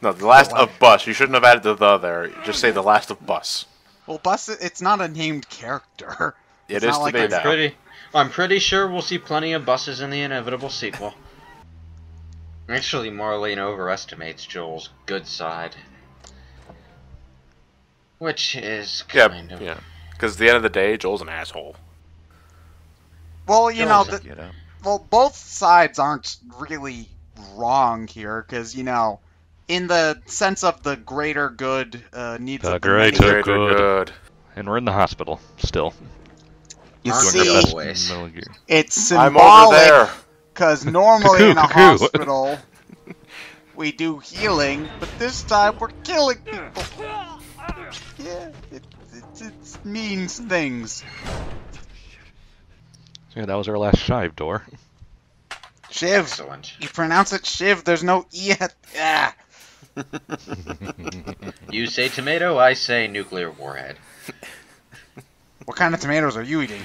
No, the last of bus. You shouldn't have added the there. Just say the last of bus. Well, bus, it's not a named character. It It's is not like today it's now. I'm pretty sure we'll see plenty of buses in the inevitable sequel. Actually, Marlene overestimates Joel's good side. Which is kind of... Yeah. Because at the end of the day, Joel's an asshole. Well, you know, Joel's well, both sides aren't really wrong here, because, you know, in the sense of the greater good needs The of the many, greater good. And we're in the hospital still. you Aren't Doing we our see, best always? Metal Gear. it's I'm over symbolic, there. because normally in a Cuckoo. hospital, we do healing, but this time we're killing people. Yeah, it means things. Yeah, that was our last shive door. Shiv. Excellent. You pronounce it Shiv, there's no E at... Ah. You say tomato, I say nuclear warhead. What kind of tomatoes are you eating?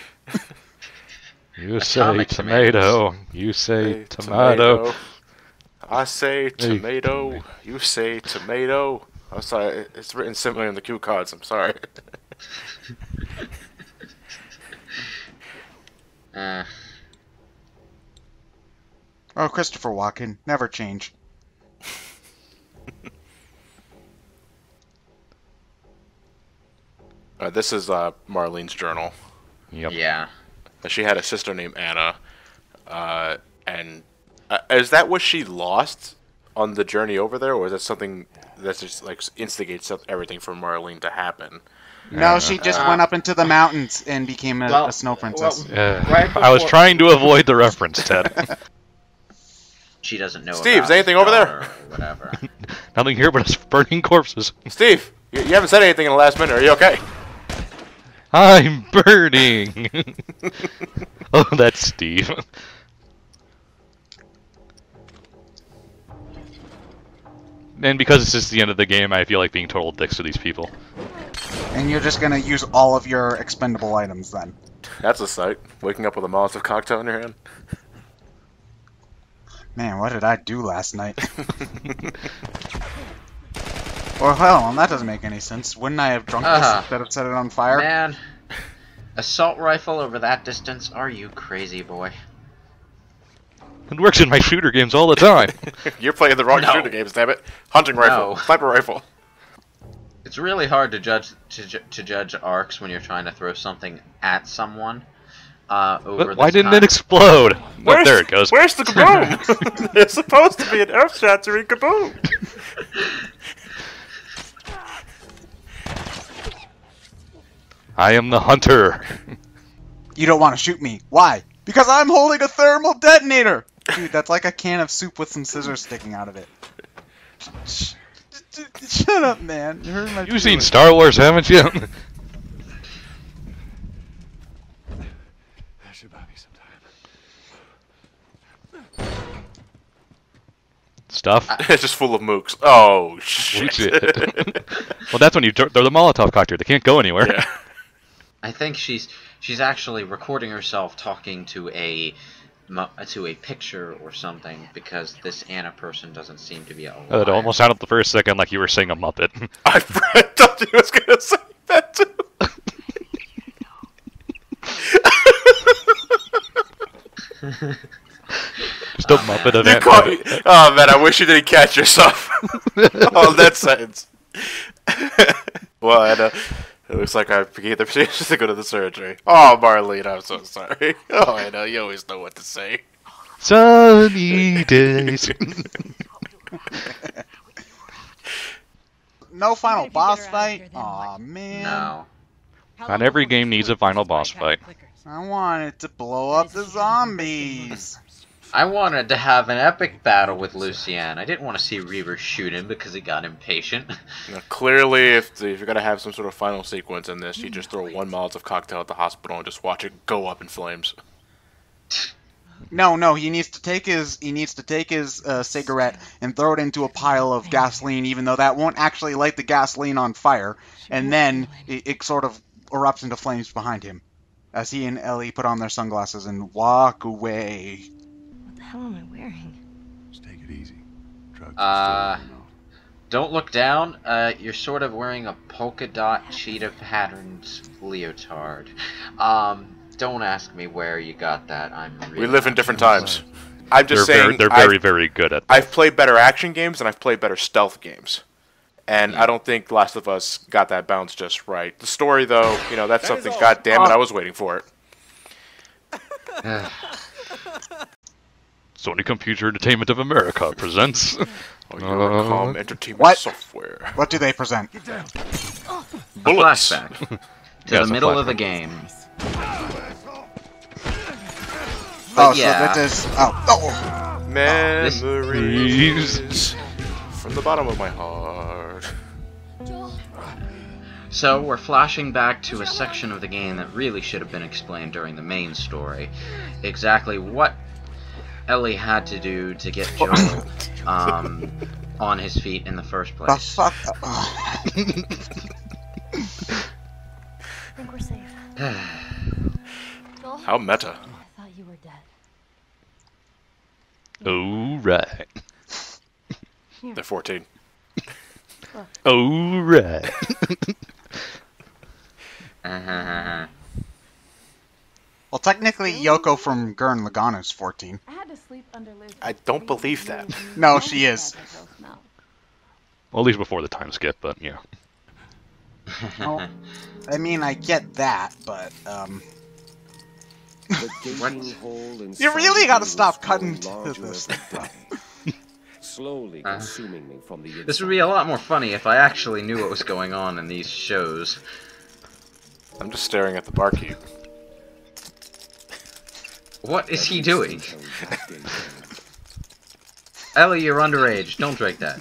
You say Atomic tomato. You say tomato. I say tomato. You say tomato. I'm sorry, it's written similar in the cue cards. I'm sorry. Oh, Christopher Walken. Never change. This is Marlene's journal. Yep. Yeah. She had a sister named Anna, and is that what she lost on the journey over there, or is that something that just like instigates everything for Marlene to happen? No, she just went up into the mountains and became a snow princess. Right I was before- trying to avoid the reference, Ted. She doesn't know Steve, about is anything his over there? daughter or whatever. Nothing here but us burning corpses. Steve, you haven't said anything in the last minute. Are you okay? I'm burning. Oh, that's Steve. And because it's just the end of the game, I feel like being total dicks to these people. And you're just gonna use all of your expendable items then. That's a sight. Waking up with a Molotov cocktail in your hand. Man, what did I do last night? Or hell, that doesn't make any sense. Wouldn't I have drunk this instead of set it on fire? Man, assault rifle over that distance? Are you crazy, boy? It works in my shooter games all the time. You're playing the wrong No. shooter games, damn it. Hunting rifle, No. sniper rifle. It's really hard to judge arcs when you're trying to throw something at someone. Over Why the didn't time. it explode? Oh, there it goes. Where's the kaboom? There's supposed to be an earth-shattering kaboom. I am the hunter. You don't want to shoot me. Why? Because I'm holding a thermal detonator! Dude, that's like a can of soup with some scissors sticking out of it. Shut up, man. You hurt my You've seen feelings. Star Wars, haven't you? That should buy me some time. Stuff. It's just full of mooks. Oh, shit. Shit. Well, that's when you throw the Molotov cocktail. They can't go anywhere. Yeah. I think she's actually recording herself talking to a picture or something, because this Anna person doesn't seem to be alive. It almost sounded the first second like you were saying a Muppet. I thought you was going to say that too. Just a Muppet of You Aunt caught Peggy. me. Oh, man, I wish you didn't catch yourself on that sentence. Well, Anna, it looks like I forget the procedures to go to the surgery. Oh, Marlene, I'm so sorry. Oh, I know, you always know what to say. Sunny days. No final If you get boss her out of fight? here, then Aw, what? man. No. Not every game needs a final boss fight. I wanted to blow up the zombies. I wanted to have an epic battle with Lucienne. I didn't want to see Reaver shoot him because he got impatient. Now, clearly, if you're going to have some sort of final sequence in this, you just throw one Molotov cocktail at the hospital and just watch it go up in flames. No, he needs to take his cigarette and throw it into a pile of gasoline, even though that won't actually light the gasoline on fire, and then it sort of erupts into flames behind him, as he and Ellie put on their sunglasses and walk away. What the hell am I wearing? Just take it easy. Drugs are still Don't look down. You're sort of wearing a polka dot cheetah patterns leotard. Don't ask me where you got that. We live in different times. I'm just saying they're very, very good at that. I've played better action games and I've played better stealth games. And I don't think Last of Us got that balance just right. The story, though, that's something, God damn it, I was waiting for it. Sony Computer Entertainment of America presents... Calm Entertainment Software. What do they present? Bullets. Flashback to the middle of the game. So yeah. that is... Oh. Memories from the bottom of my heart. So we're flashing back to a section of the game that really should have been explained during the main story. Exactly what Ellie had to do to get Joel on his feet in the first place. The fuck? I think we're safe. Joel? How meta. I thought you were dead. Oh, right. They're 14. Oh, right. Well, technically, Yoko from Gurren Lagann is 14. I had to sleep under Liz. I don't believe that. No, she is. Well, at least before the time skip, but yeah. Well, I mean, I get that, but, You really gotta stop cutting to this. Slowly consuming me from the inside. This would be a lot more funny if I actually knew what was going on in these shows. I'm just staring at the barkeep. What is he doing? Ellie, you're underage. Don't drink that.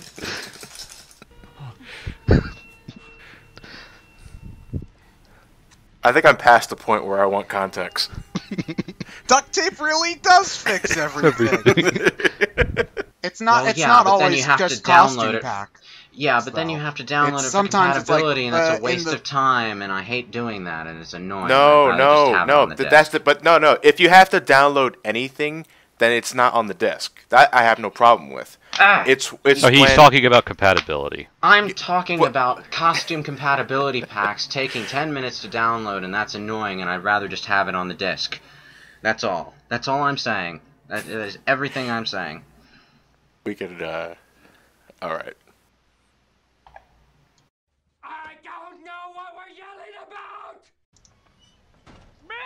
I think I'm past the point where I want context. Duct tape really does fix everything. It's not. Well, it's yeah, not but then always you have just to download costume it. pack. Yeah, but then you have to download it for sometimes it's like, compatibility, and that's a waste in the- of time, and I hate doing that, and it's annoying. No, I'd rather just have it on the that's disc. no. If you have to download anything, then it's not on the disc. That I have no problem with. It's So he's talking about compatibility. I'm talking about costume compatibility packs taking 10 minutes to download, and that's annoying, and I'd rather just have it on the disc. That's all. That's all I'm saying. That is everything I'm saying. We could, alright. I don't know what we're yelling about!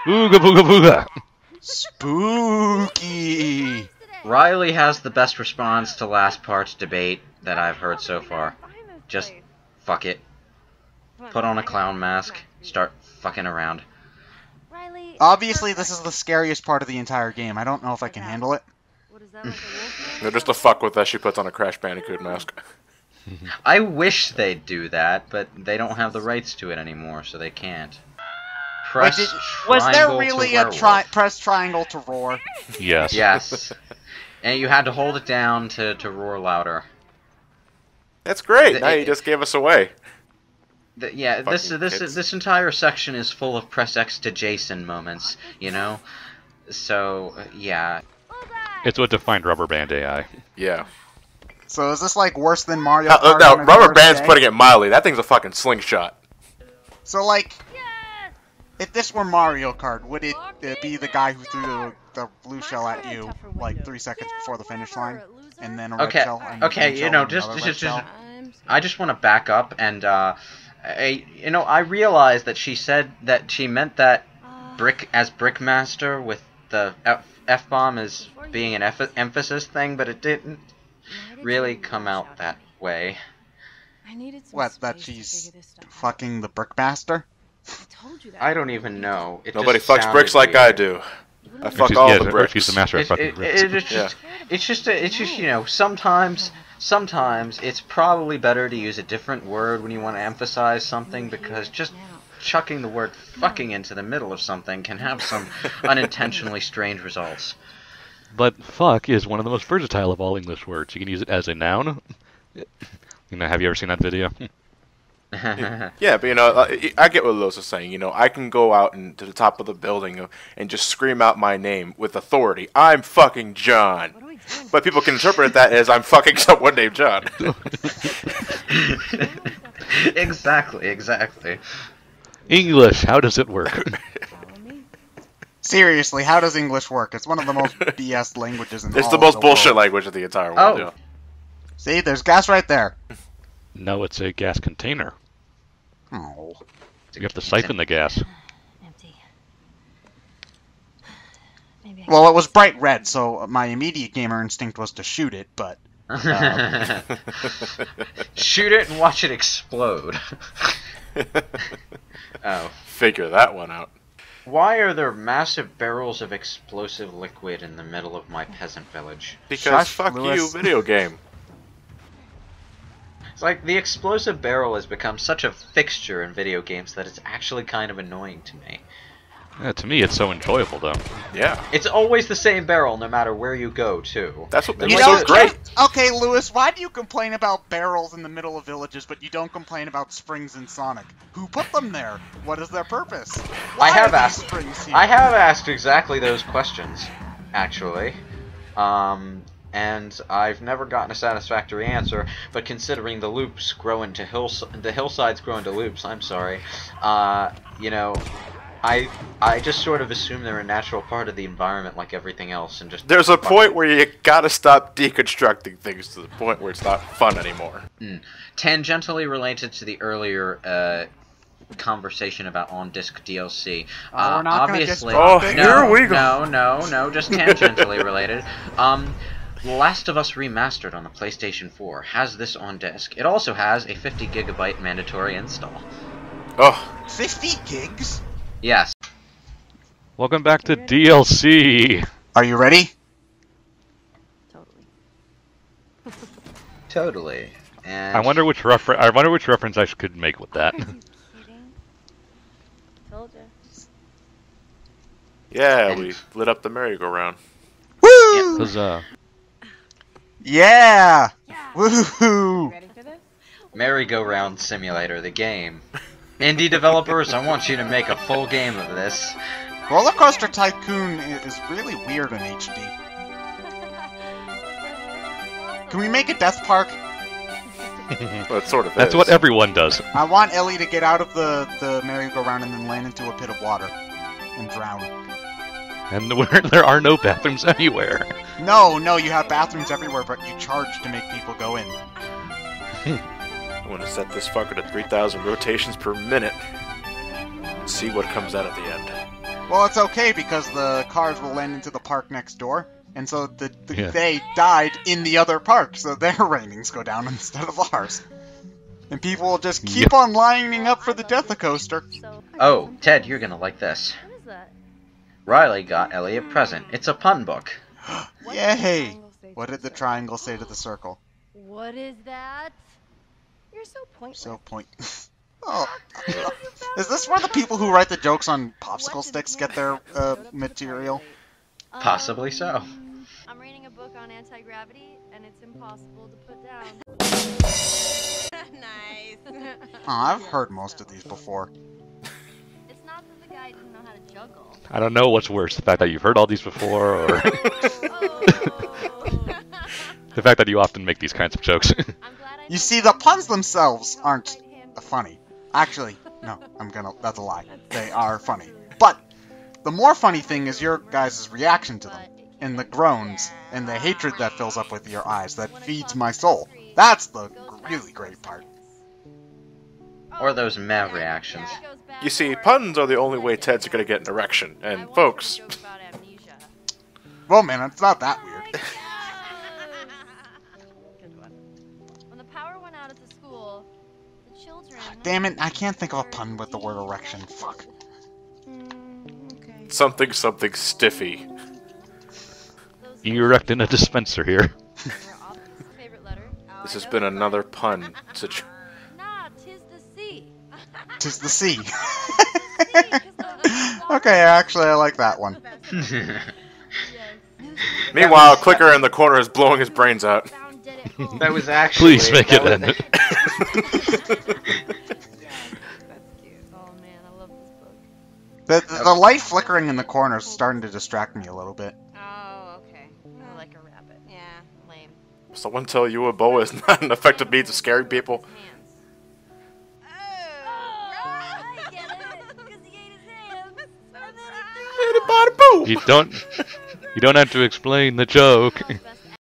Booga booga booga! Spooky. Riley has the best response to last part's debate that I've heard so far. Just fuck it. Put on a clown mask. Start fucking around. Riley. Obviously, this is the scariest part of the entire game. I don't know if I can handle it. What is that, like a wolf? No, just to fuck with that, she puts on a Crash Bandicoot mask. I wish they'd do that, but they don't have the rights to it anymore, so they can't. Press Was there triangle really to a werewolf. press triangle to roar? Yes. Yes. And you had to hold it down to roar louder. That's great. Now you just gave us away. Yeah, this entire section is full of press X to Jason moments, you know? So, yeah. It's what defined Rubber Band AI. Yeah. So is this like worse than Mario Kart? No, on its Rubber first Band's day? putting it mildly. That thing's a fucking slingshot. So like, if this were Mario Kart, would it be the guy who threw the blue shell at you like 3 seconds before the finish line, and then a red shell? And Okay, green you shell know, and another red shell? I just want to back up and, I realized that she said that she meant that Brickmaster with the F-bomb as being an emphasis thing, but it didn't really come out that way. What, that she's fucking the Brickmaster? I don't even know. It Nobody just fucks sounded bricks like I weird. do. I fuck all the bricks. She's the master of fucking bricks. It's just you know, sometimes it's probably better to use a different word when you want to emphasize something, because just chucking the word fucking into the middle of something can have some unintentionally strange results. But fuck is one of the most versatile of all English words. You can use it as a noun. Have you ever seen that video? Yeah, but you know, I get what Lewis is saying. You know, I can go out to the top of the building and just scream out my name with authority. I'm fucking John. But people can interpret that as I'm fucking someone named John. Exactly. English, how does it work? Seriously, how does English work? It's one of the most BS languages in all It's the most of bullshit world. language of the entire world. Oh. Yeah. See, there's gas right there. No, it's a gas container. Oh. You have to siphon the gas. Empty. Maybe Well, it was bright red, so my immediate gamer instinct was to shoot it, but... Shoot it and watch it explode. Oh. Figure that one out. Why are there massive barrels of explosive liquid in the middle of my peasant village? Because Shush, fuck Lewis. you, video game. It's like the explosive barrel has become such a fixture in video games that it's actually kind of annoying to me. Yeah, to me, it's so enjoyable, though. Yeah. It's always the same barrel no matter where you go, too. That's what You makes know, it so great. Okay, Lewis, why do you complain about barrels in the middle of villages, but you don't complain about springs in Sonic? Who put them there? What is their purpose? Why I have are these asked. springs here? I have asked exactly those questions, actually, and I've never gotten a satisfactory answer. But considering the loops grow into the hillsides grow into loops, I'm sorry. You know, I just sort of assume they're a natural part of the environment, like everything else, and just. There's a point where you gotta stop deconstructing things to the point where it's not fun anymore. Tangentially related to the earlier conversation about on-disc DLC. We're not gonna Obviously, disrupt it. Here we go. No, just tangentially related. Last of Us Remastered on the PlayStation 4 has this on disc. It also has a 50 gigabyte mandatory install. Oh, 50 gigs? Yes. Welcome back to DLC. Are you ready? Totally. Totally. And I wonder which reference I could make with that. Are you kidding? Told ya. yeah, we lit up the merry-go-round. Woo! 'Cause, Yeah! Woohoo! Ready for this? Merry-Go-Round Simulator, the game. Indie developers, I want you to make a full game of this. Roller Coaster Tycoon is really weird in HD. Can we make a death park? Well, it sort of that's is. what everyone does. I want Ellie to get out of the merry-go-round and then land into a pit of water and drown. And there are no bathrooms anywhere. No, you have bathrooms everywhere, but you charge to make people go in. I'm gonna set this fucker to 3,000 rotations per minute. See what comes out at the end. Well, it's okay because the cars will land into the park next door, and so Yeah. they died in the other park, so their ratings go down instead of ours. And people will just keep on lining up for the Death Coaster. Oh, Ted, you're gonna like this. What is that? Riley got Ellie a present. It's a pun book. Yay! What did the triangle say to the circle? What is that? You're so pointless. So point. Oh, is this where the people who write the jokes on popsicle sticks get their material? Possibly so. I'm reading a book on anti-gravity, and it's impossible to put down. Nice. Oh, I've heard most of these before. It's not that the guy didn't know how to juggle. I don't know what's worse, the fact that you've heard all these before, or Oh. the fact that you often make these kinds of jokes. I'm glad I You see, the puns themselves aren't funny. Actually, no, that's a lie. They are funny. But the more funny thing is your guys' reaction to them, and the groans, and the hatred that fills up with your eyes, that feeds my soul. That's the really great part. Or those meh reactions. You see, puns are the only way Ted's gonna get an erection. And folks, Well, man, it's not that weird. Good one. When the power went out at the school, the children. Damn it, I can't think of a pun with the word erection. Fuck. Okay. something stiffy. You erect in a dispenser here. Favorite letter? This has been another pun. Nah, 'tis the sea. 'Tis the sea. Okay, actually, I like that one. Yes. Meanwhile, Clicker in the corner is blowing his brains out. That was actually. Please make it end. Oh man, I love this book. The light flickering in the corner is starting to distract me a little bit. Oh, okay. I like a rabbit. Yeah, lame. Someone tell you a bow is not an effective means of scaring people. You don't have to explain the joke.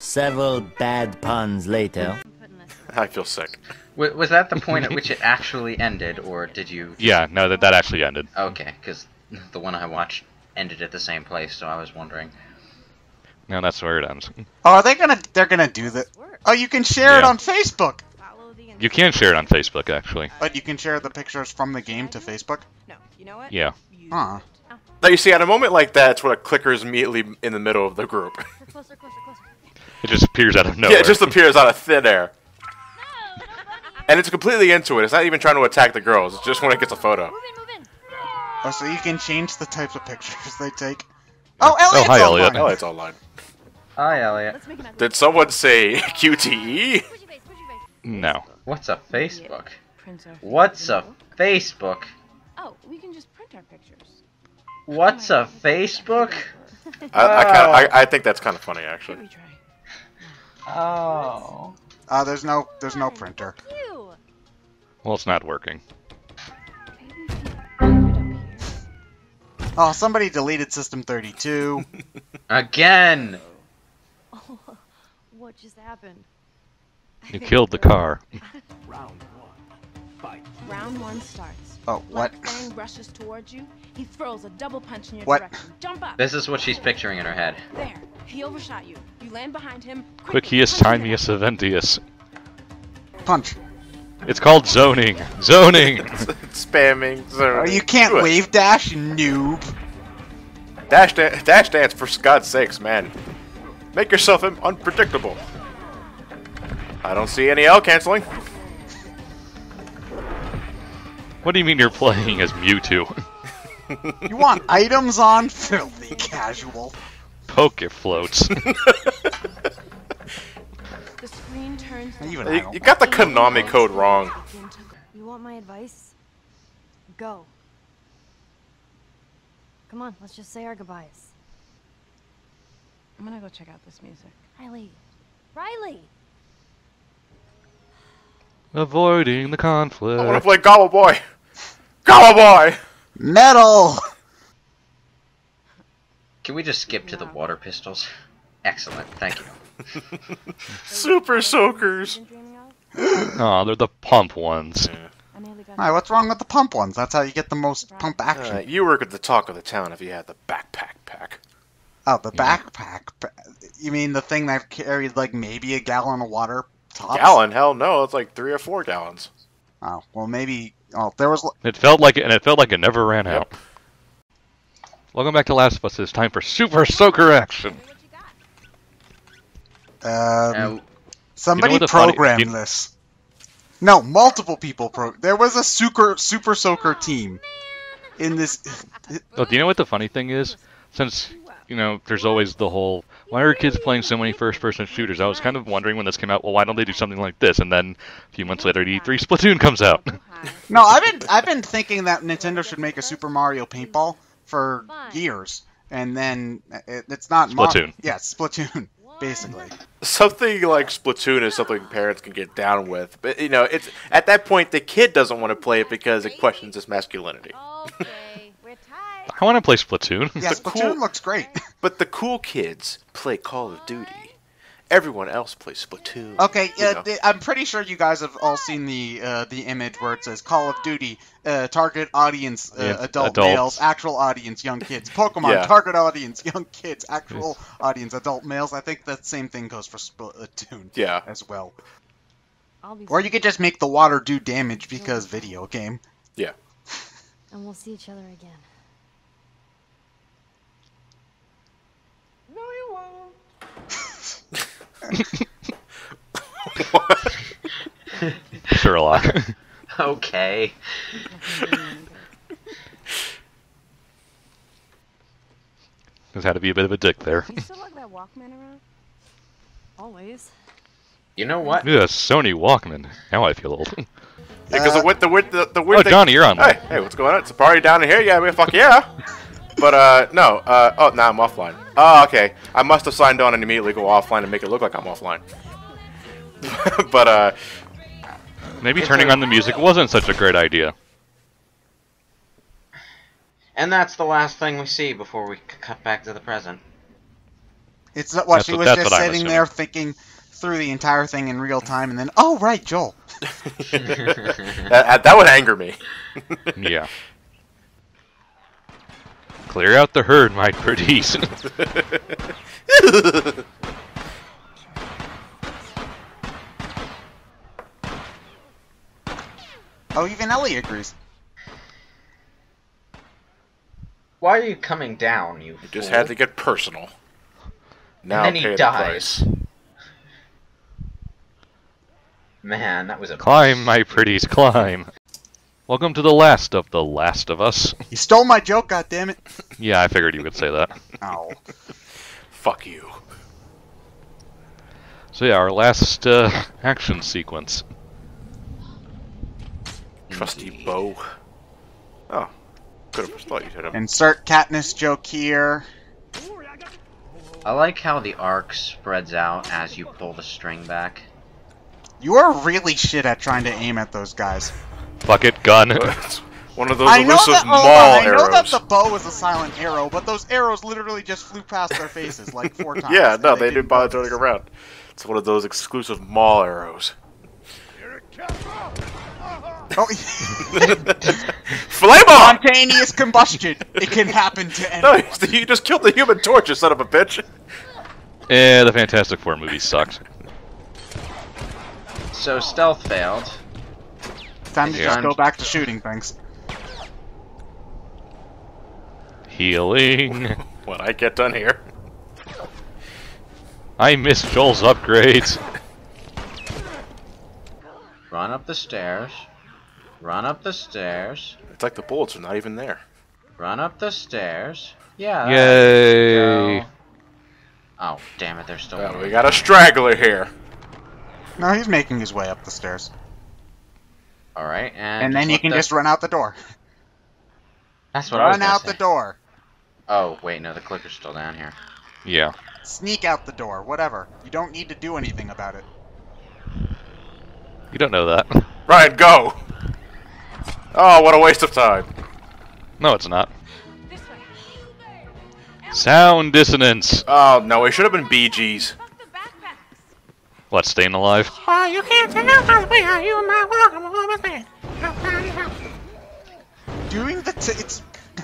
Several bad puns later. I feel sick. Was that the point at which it actually ended, or did you? Yeah, no, that actually ended. Okay, because the one I watched ended at the same place, so I was wondering. No, that's where it ends. Oh, are they gonna? They're gonna do that. Oh, you can share it on Facebook. You can share it on Facebook, actually. But you can share the pictures from the game to Facebook. No, you know what? Yeah. Huh. Now you see, at a moment like that, it's when a Clicker is immediately in the middle of the group. Closer, closer, closer. It just appears out of nowhere. Yeah, it just appears out of thin air. And it's completely into it. It's not even trying to attack the girls. It's just when it gets a photo. Move in. Oh, so you can change the types of pictures they take. Oh, Elliot's hi, online. Elliot. Elliot's online. Hi, Elliot. Let's make it Did someone say QTE? No. What's a Facebook? Printer. What's a Facebook? Oh, we can just print our pictures. What's a Facebook? I think that's kind of funny, actually. We try. Oh. There's no printer. You. Well, it's not working. Oh, somebody deleted System 32. Again. Oh, what just happened? You killed the car. Round one. Fight. Round one starts. Oh, what? Black Fang rushes towards you. He throws a double punch in your What? direction. Jump up. This is what she's picturing in her head. There. He overshot you. You land behind him. Quickius punch him in the Timius Aventius. Punch. It's called zoning. Zoning! Spamming. Oh, you can't Do it. wave dash, you noob. Dash dance, for God's sakes, man. Make yourself unpredictable. I don't see any L canceling. What do you mean you're playing as Mewtwo? You want items on? Filthy casual. Poke floats. The screen turns down. Even I don't You got the Konami code wrong. You want my advice? Go. Come on, let's just say our goodbyes. I'm gonna go check out this music. Riley. Riley! Avoiding the I want to conflict. play Gobble Boy. Gobble Boy! Metal! Can we just skip to the water pistols? Excellent, thank you. Super Soakers. Oh, they're the pump ones. Alright, what's wrong with the pump ones? That's how you get the most pump action. You work at the talk of the town if you had the backpack pack. Oh, the backpack. You mean the thing that carried like maybe a gallon of water tops? Gallon? Hell no, it's like 3 or 4 gallons. Oh, well maybe. Oh, there was. It felt like it never ran out. Welcome back to Last of Us. It's time for Super Soaker action. Somebody You know what the funny- programmed you- this. No, multiple people There was a Super Soaker team in this. Oh, do you know what the funny thing is? Since, you know, there's always the whole, why are kids playing so many first-person shooters? I was kind of wondering when this came out, well, why don't they do something like this? And then a few months later, E3 Splatoon comes out. No, I've been thinking that Nintendo should make a Super Mario Paintball for years, and then it's not Splatoon. Yeah, Splatoon, basically. Something like Splatoon is something parents can get down with, but you know, it's at that point the kid doesn't want to play it because it questions his masculinity. Okay, we're tied. I want to play Splatoon. Yeah, Splatoon looks great. But the cool kids play Call of Duty. Everyone else plays Splatoon. Okay, you know. I'm pretty sure you guys have all seen the image where it says Call of Duty, target audience, adult adults. males, actual audience, young kids. Pokemon, Yeah. target audience, young kids, actual audience, adult males. I think that same thing goes for Splatoon Yeah. as well. I'll be Or you could just make the water do damage because video game. Yeah. and we'll see each other again. No, you won't. Sherlock. Okay. There's had to be a bit of a dick there. You still lug that Walkman around? Always. You know what? Yeah, Sony Walkman. Now I feel old. Because the weird Oh, thing. Johnny, you're on. Hey, what's going on? It's a party down in here. Yeah, I mean, fuck yeah. But no. Oh, now I'm offline. Oh, okay. I must have signed on and immediately go offline and make it look like I'm offline. But maybe turning on the music wasn't such a great idea. And that's the last thing we see before we cut back to the present. It's what she was that's just what I'm sitting assuming. there thinking through the entire thing in real time, and then, oh right, Joel. that would anger me. Yeah. Clear out the herd, my pretties. Oh, even Ellie agrees. Why are you coming down, you fool? Just had to get personal. Now and then pay he the dies. price. Man, that was a Climb, my pretties, climb. Welcome to the last of The Last of Us. You stole my joke, goddammit. Yeah, I figured you would say that. Oh. Fuck you. So yeah, our last action sequence. Trusty bow. Oh. Could have thought you'd hit him. Insert Katniss joke here. I like how the arc spreads out as you pull the string back. You are really shit at trying to aim at those guys. Bucket gun. One of those I know elusive that, maul I know arrows. that the bow is a silent arrow, but those arrows literally just flew past their faces like 4 times. Yeah, no, they didn't didn't bother focus. turning around. It's one of those exclusive maul arrows. Oh, Flame on! spontaneous combustion. It can happen to anyone. No, you just killed the Human Torch, you son of a bitch. Eh, the Fantastic Four movie sucked. So stealth failed. Time to Yeah. just go back to shooting things. Healing. When I get done here. I missed Joel's upgrades. Run up the stairs. Run up the stairs. It's like the bullets are not even there. Run up the stairs. Yeah. Yay. there you go. Oh, damn it, there's still Well, one. we got a straggler here. No, he's making his way up the stairs. Alright, And then you can just run out the door. That's what I was Run gonna out say. the door. Oh, wait, no, the clicker's still down here. Yeah. Sneak out the door. Whatever. You don't need to do anything about it. You don't know that. Ryan, go! Oh, what a waste of time. No, it's not. This way. Sound dissonance. Oh, no, it should have been BG's. Fuck the backpacks. What, staying alive? Oh, you can't tell by the way how you my welcome woman man. Doing the it's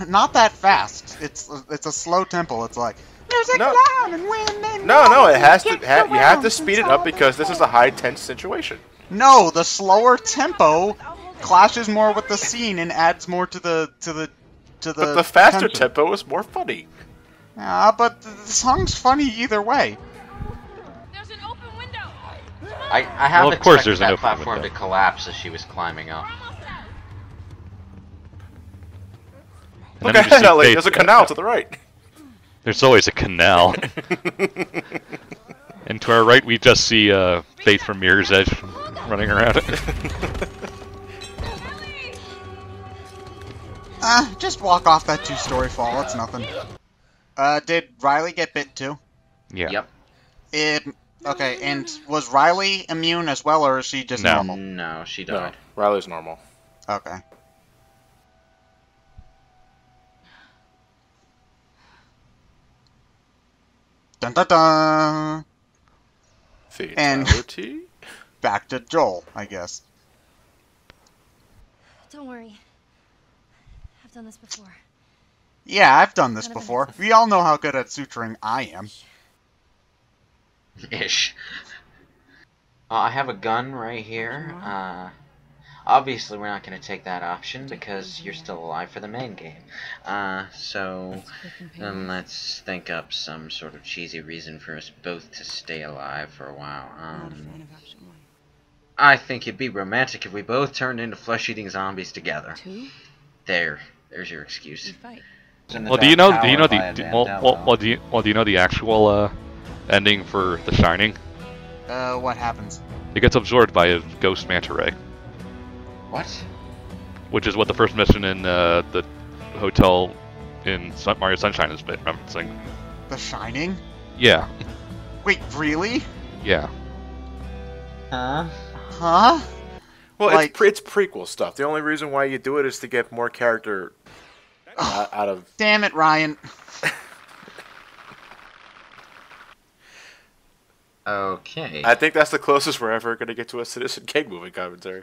not that fast. It's a slow tempo. It's like music No. loud and women. No, it has to. You have to speed it up because this is a high tense situation. No, the slower tempo clashes more with the scene and adds more to the But the faster tension. tempo is more funny. Yeah, but the song's funny either way. There's an open window. I have Well, of course there's an that open platform window. to collapse as she was climbing up. And Look then we ahead, see Ellie. Faith- There's a canal to the right. There's always a canal. And to our right, we just see Faith from Mirror's Edge running around. Just walk off that 2-story fall. It's nothing. Did Riley get bit too? Yeah. Yep. Okay, and was Riley immune as well, or is she just No. normal? No, she No, died. Riley's normal. Okay. Dun dun dun! And- Fatality? Back to Joel, I guess. Don't worry. I've done this before. Yeah, I've done this None of it before. makes We all know how good at suturing I am. Ish. I have a gun right here. Obviously, we're not going to take that option because you're still alive for the main game. So then let's think up some sort of cheesy reason for us both to stay alive for a while. I think it'd be romantic if we both turned into flesh-eating zombies together. Two? There's your excuse. You fight. Well, do you know? Do you know the? Do you know the actual ending for The Shining? What happens? It gets absorbed by a ghost manta ray. What? Which is what the first mission in the hotel in Mario Sunshine is referencing. The Shining? Yeah. Wait, really? Yeah. Huh? Huh? Well, Like- it's prequel stuff. The only reason why you do it is to get more character out of... Damn it, Ryan. Okay. I think that's the closest we're ever going to get to a Citizen Kane movie commentary.